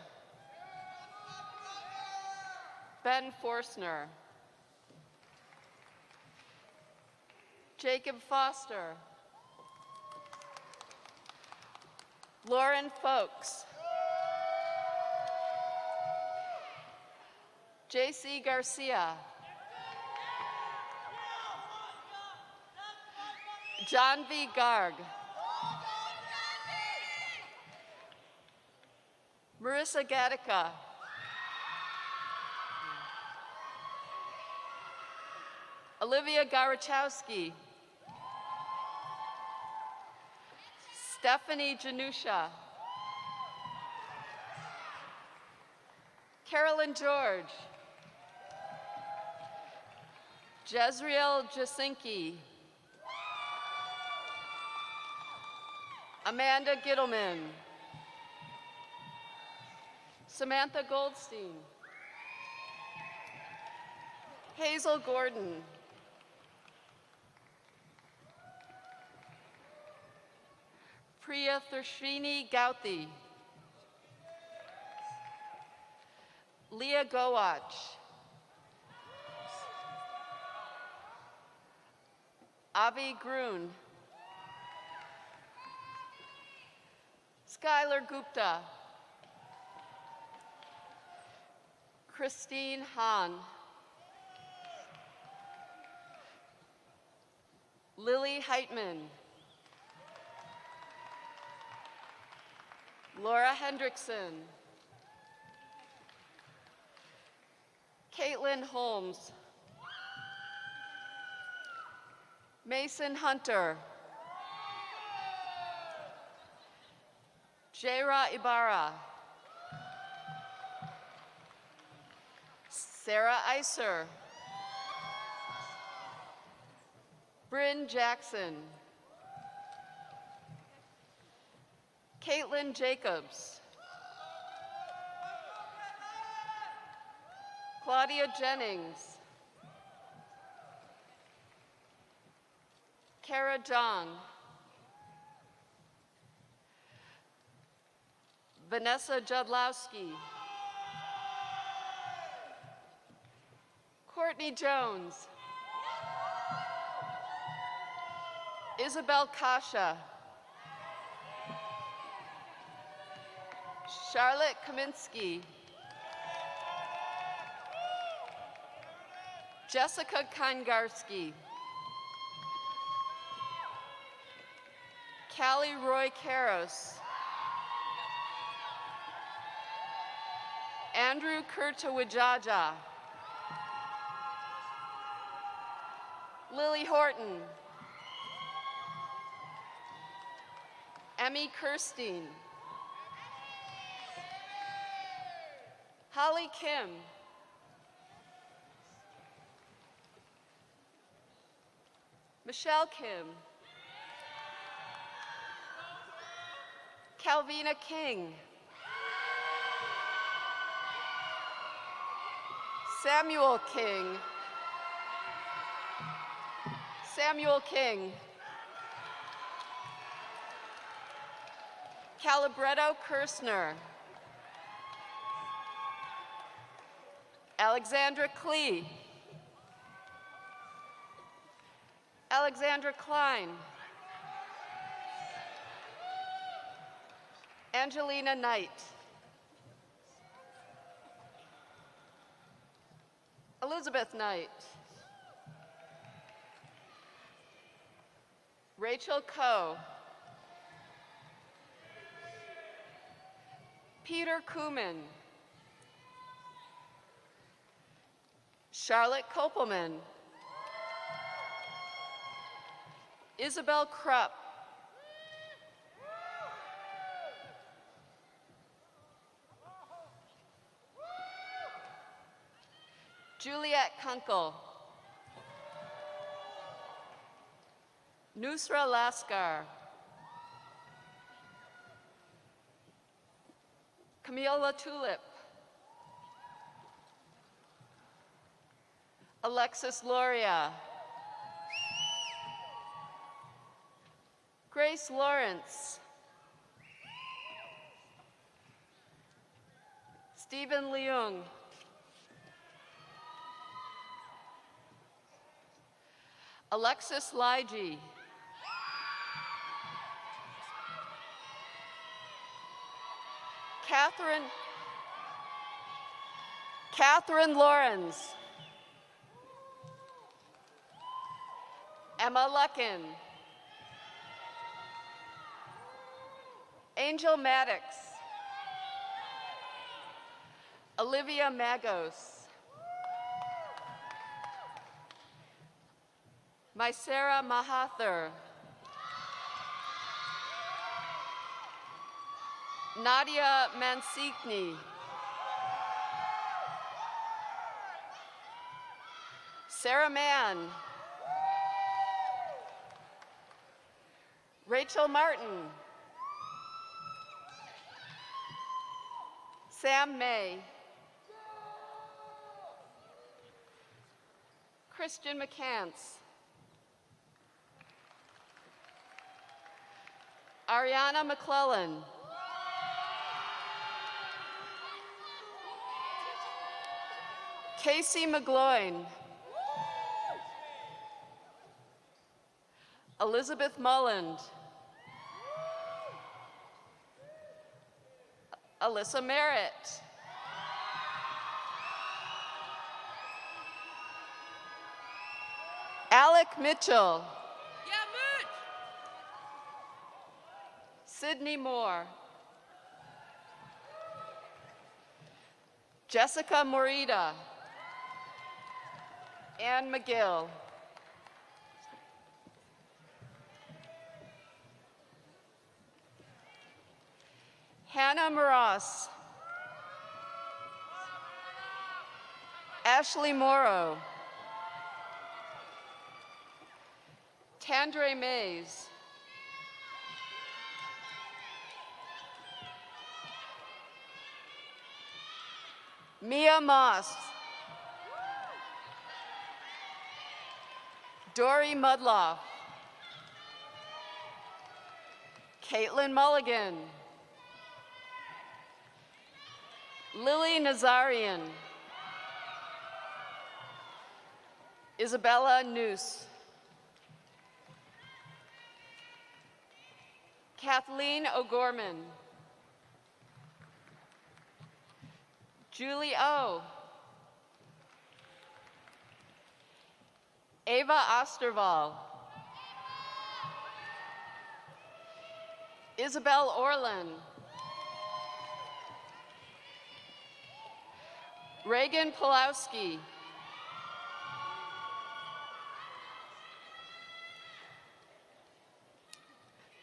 Ben Forstner. Jacob Foster. Lauren Folks. JC Garcia. John V. Garg. Marissa Gatica. Olivia Garachowski. Stephanie Janusha. Carolyn George. Jezreel Jasinki. Amanda Gittleman. Samantha Goldstein. Hazel Gordon. Priya Tharshini Gauthi. Leah Gowach. Avi Grun. Skylar Gupta. Christine Hahn. Lily Heitman. Laura Hendrickson. Caitlin Holmes. Mason Hunter. Jaira Ibarra. Sarah Iser. Bryn Jackson. Caitlin Jacobs. Claudia Jennings. Kara Jong. Vanessa Judlowski. Courtney Jones. Isabel Kasha. Charlotte Kaminsky. Jessica Kongarski. Callie Roy Karos. Andrew Kurtawajaja. Lily Horton. Emmy Kirstein. Holly Kim. Michelle Kim. Calvina King. Samuel King. Samuel King. Calibretto Kirstner. Alexandra Klee. Alexandra Klein. Angelina Knight. Elizabeth Knight. Rachel Coe. Peter Kuman. Charlotte Kopelman. Isabel Krupp. Juliet Kunkel. Nusra Laskar. Camila Tulip. Alexis Loria. Grace Lawrence. Stephen Leung. Alexis Lige. Catherine Lawrence. Emma Luckin. Angel Maddox. Olivia Magos. Mysera Mahathir. Nadia Mansikni. Sarah Mann. Rachel Martin. Sam May. Christian McCants. Ariana McClellan. Casey McGloin. Elizabeth Mulland. Alyssa Merritt. Alec Mitchell. Sydney Moore. Jessica Morita. Ann McGill. Hannah Moras. Ashley Morrow. Tandre Mays. Mia Moss. Dory Mudloff. Caitlin Mulligan. Lily Nazarian. Isabella Noose. Kathleen O'Gorman. Julie O. Ava Osterval. Isabel Orlin. Reagan Pulowski.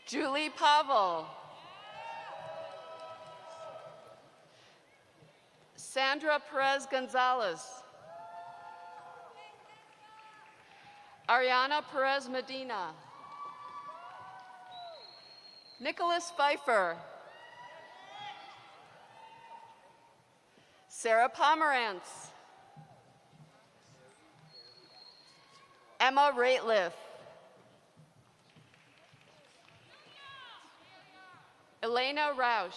Julie Pavel. Sandra Perez Gonzalez. Ariana Perez Medina. Nicholas Pfeiffer. Sarah Pomerantz. Emma Rateliff. Elena Rausch.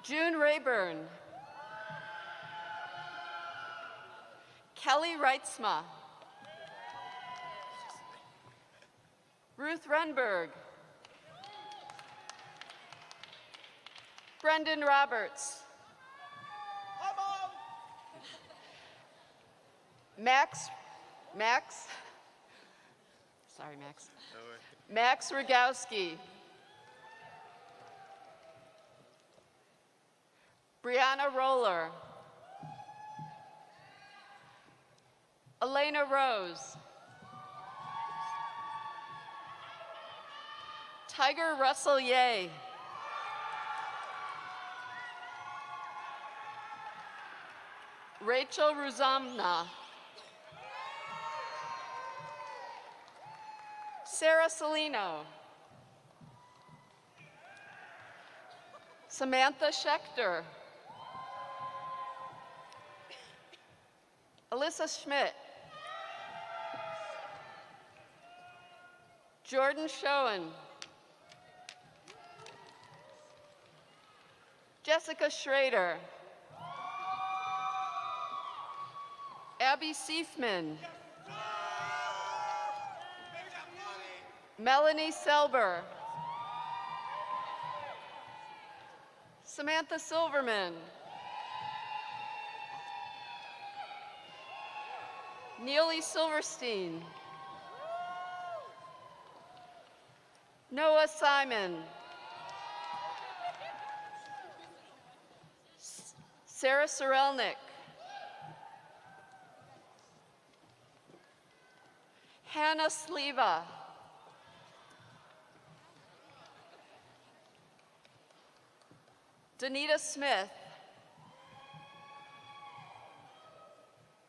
June Rayburn. Kelly Reitzma. Ruth Renberg. Brendan Roberts. Max. Sorry, Max. Max Rogowski. Brianna Roller. Elena Rose. Tiger Russell Ye. Rachel Ruzamna. Sarah Salino. Samantha Schechter. Alyssa Schmidt. Jordan Schoen. Jessica Schrader. Abby Seifman. Melanie Selber. Samantha Silverman. Neely Silverstein. Noah Simon. Sarah Sorelnik. Hannah Sleva. Danita Smith.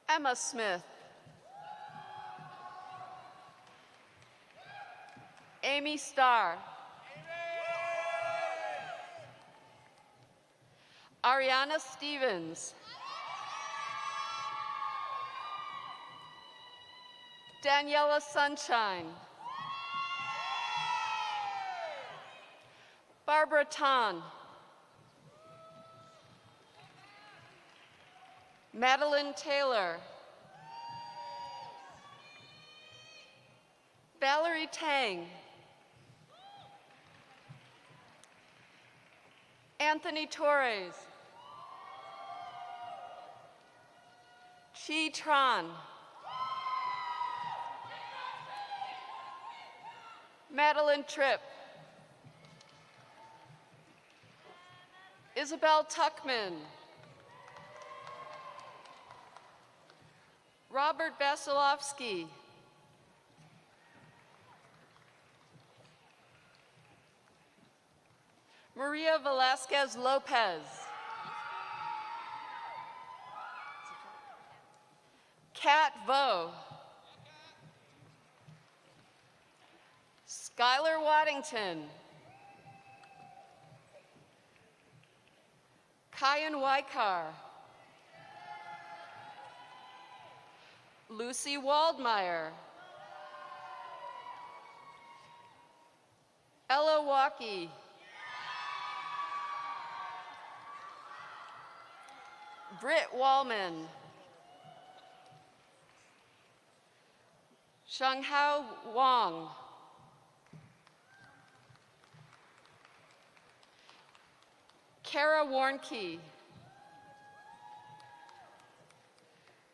Emma Smith. Amy Starr. Ariana Stevens. Daniela Sunshine. Barbara Tan. Madeline Taylor. Valerie Tang. Anthony Torres. Chi Tran. Madeline Tripp. Isabel Tuckman. Robert Vasilevsky. Maria Velasquez Lopez. Kat Vo. Skylar Waddington. Kyan Wykar. Lucy Waldmeyer. Ella Walkie. Britt Wallman. Shanghao Wang. Kara Warnke.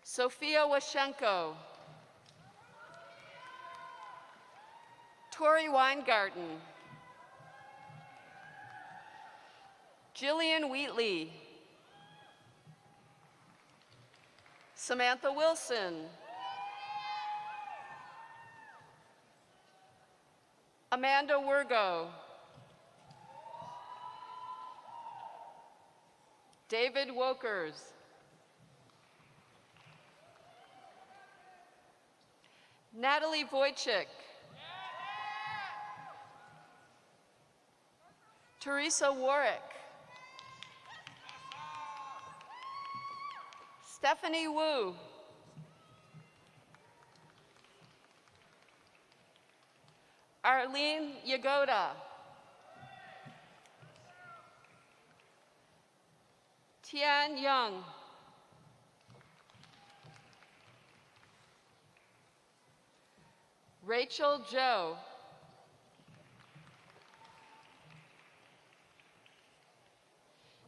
Sophia Washenko. Tori Weingarten. Jillian Wheatley. Samantha Wilson. Amanda Wergo. David Wokers. Natalie Wojcik. Teresa Warwick. Stephanie Wu. Arlene Yagoda. Tian Young. Rachel Zhou.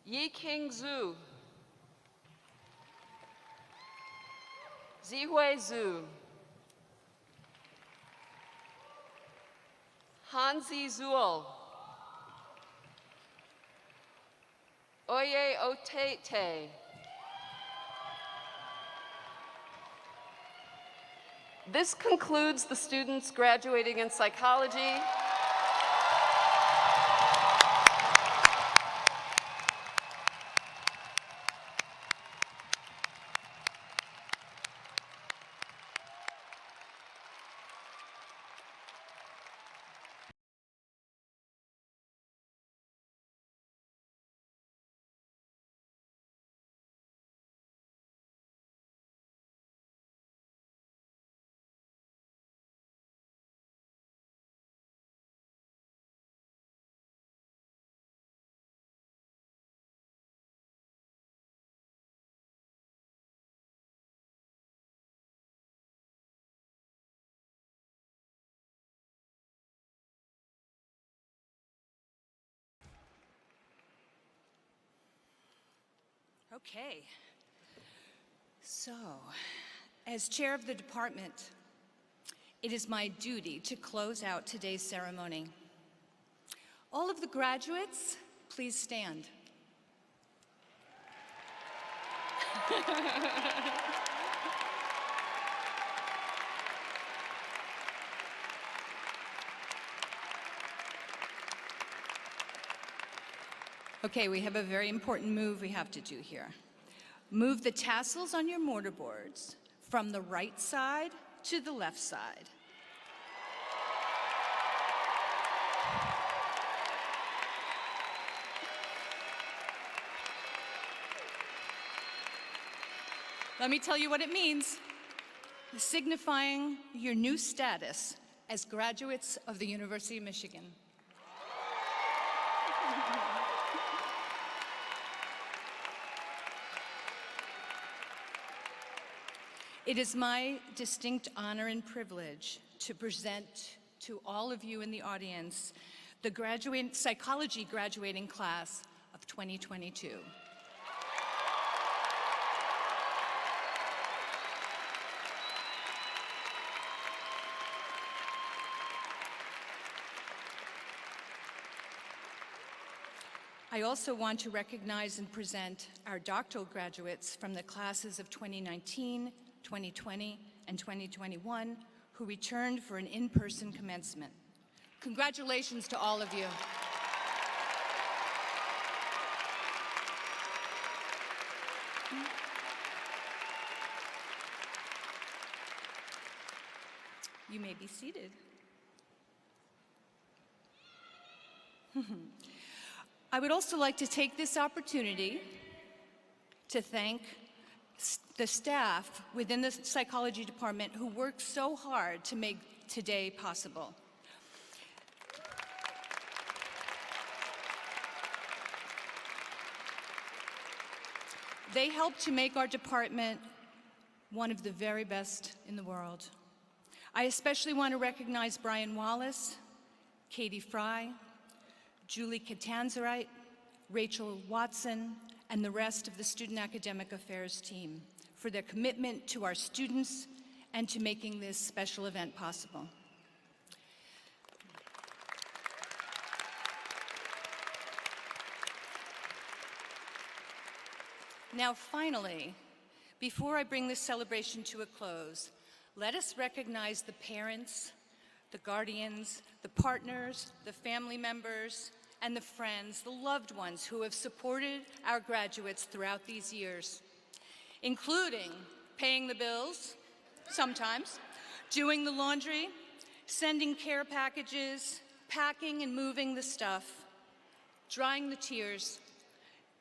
Yiking Zhu. Zihui Zhu. Hanzi Zuol. Oye Otete. This concludes the students graduating in psychology. Okay. So, as chair of the department, it is my duty to close out today's ceremony. All of the graduates, please stand. Okay, we have a very important move we have to do here. Move the tassels on your mortarboards from the right side to the left side. Let me tell you what it means. Signifying your new status as graduates of the University of Michigan. It is my distinct honor and privilege to present to all of you in the audience the psychology graduating class of 2022. I also want to recognize and present our doctoral graduates from the classes of 2019, 2020, and 2021 who returned for an in-person commencement. Congratulations to all of you. You may be seated. I would also like to take this opportunity to thank the staff within the psychology department who worked so hard to make today possible. They helped to make our department one of the very best in the world. I especially want to recognize Brian Wallace, Katie Fry, Julie Catanzarite, Rachel Watson, and the rest of the Student Academic Affairs team for their commitment to our students and to making this special event possible. Now, finally, before I bring this celebration to a close, let us recognize the parents, the guardians, the partners, the family members, and the friends, the loved ones who have supported our graduates throughout these years, including paying the bills, sometimes, doing the laundry, sending care packages, packing and moving the stuff, drying the tears,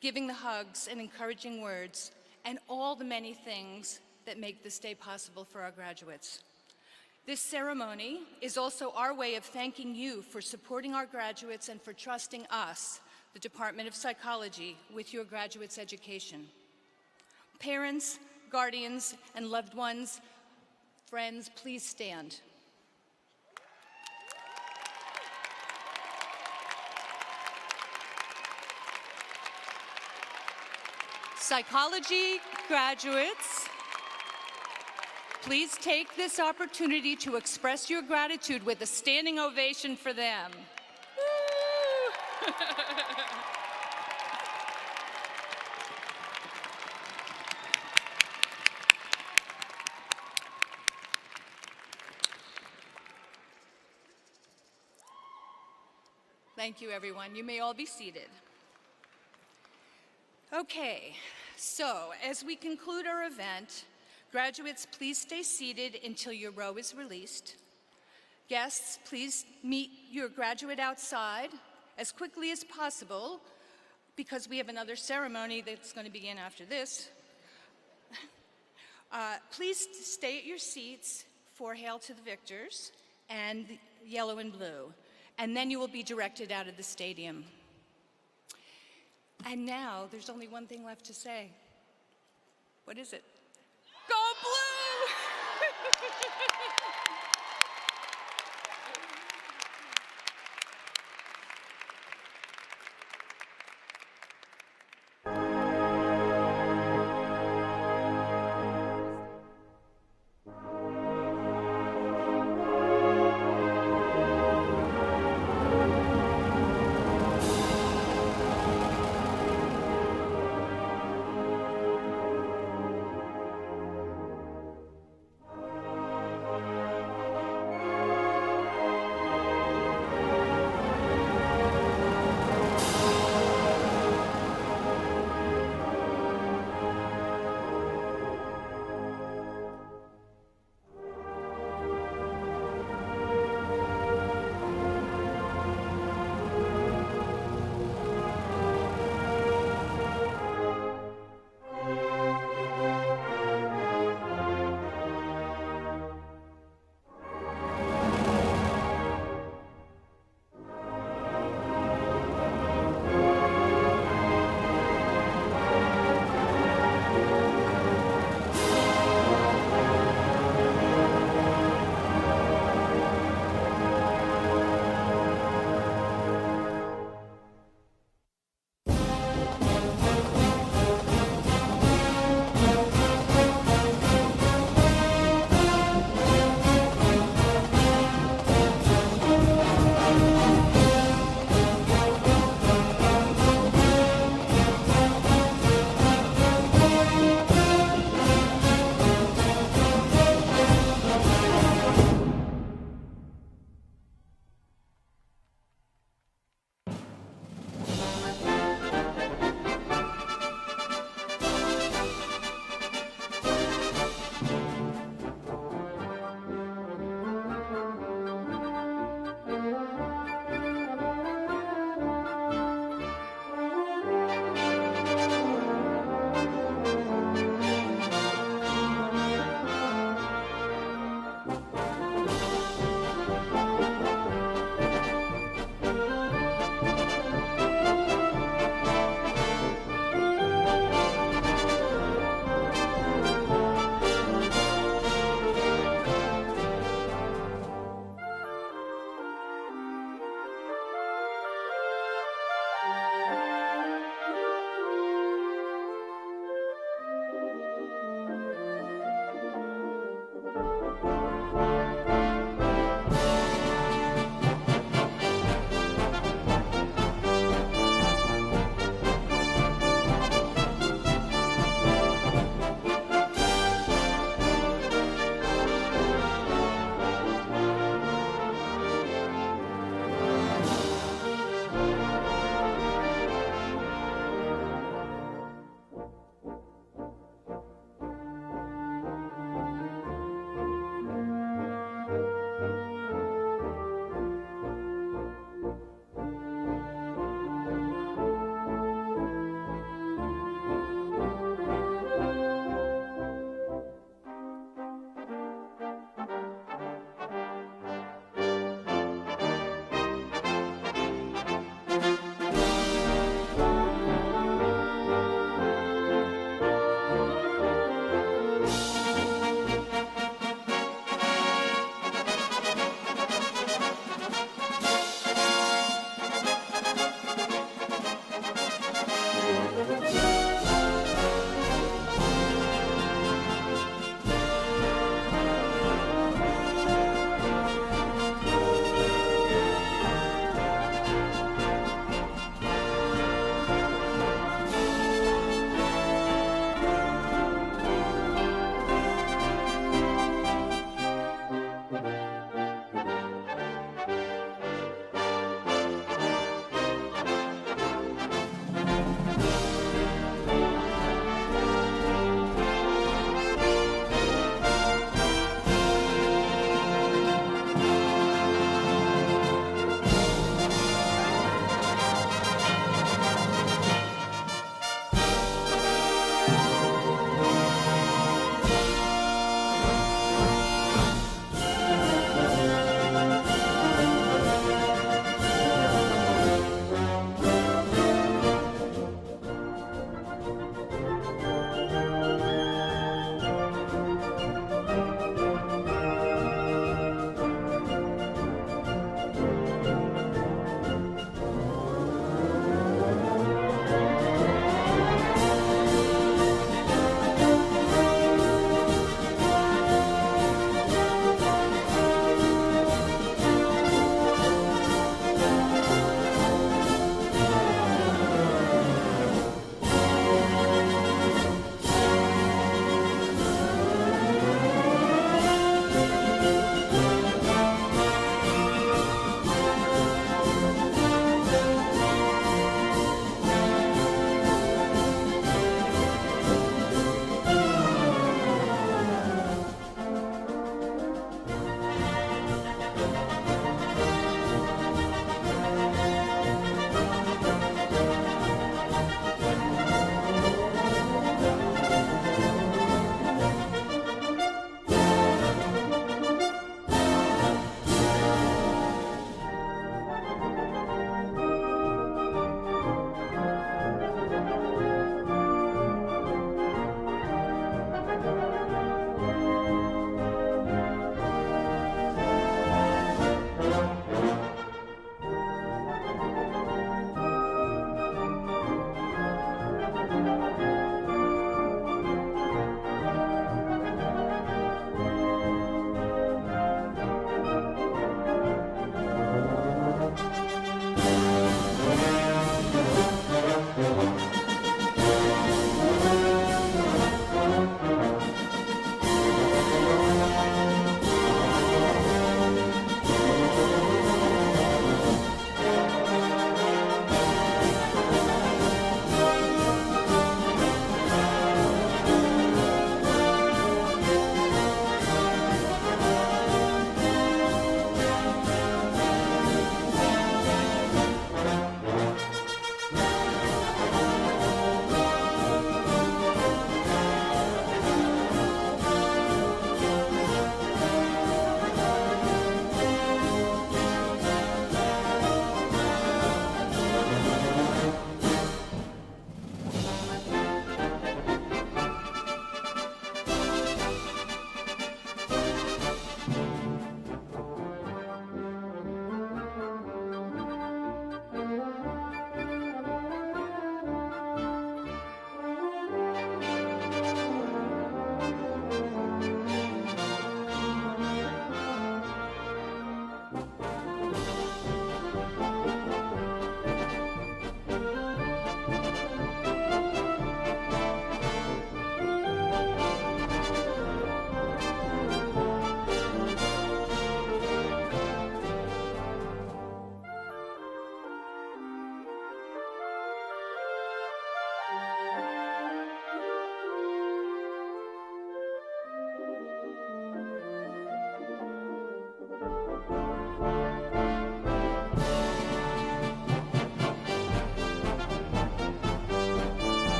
giving the hugs and encouraging words, and all the many things that make this day possible for our graduates. This ceremony is also our way of thanking you for supporting our graduates and for trusting us, the Department of Psychology, with your graduates' education. Parents, guardians, and loved ones, friends, please stand. Psychology graduates, please take this opportunity to express your gratitude with a standing ovation for them. Thank you, everyone. You may all be seated. Okay, so as we conclude our event, graduates, please stay seated until your row is released. Guests, please meet your graduate outside as quickly as possible because we have another ceremony that's going to begin after this. Please stay at your seats for Hail to the Victors and yellow and blue, and then you will be directed out of the stadium. And now there's only one thing left to say. What is it?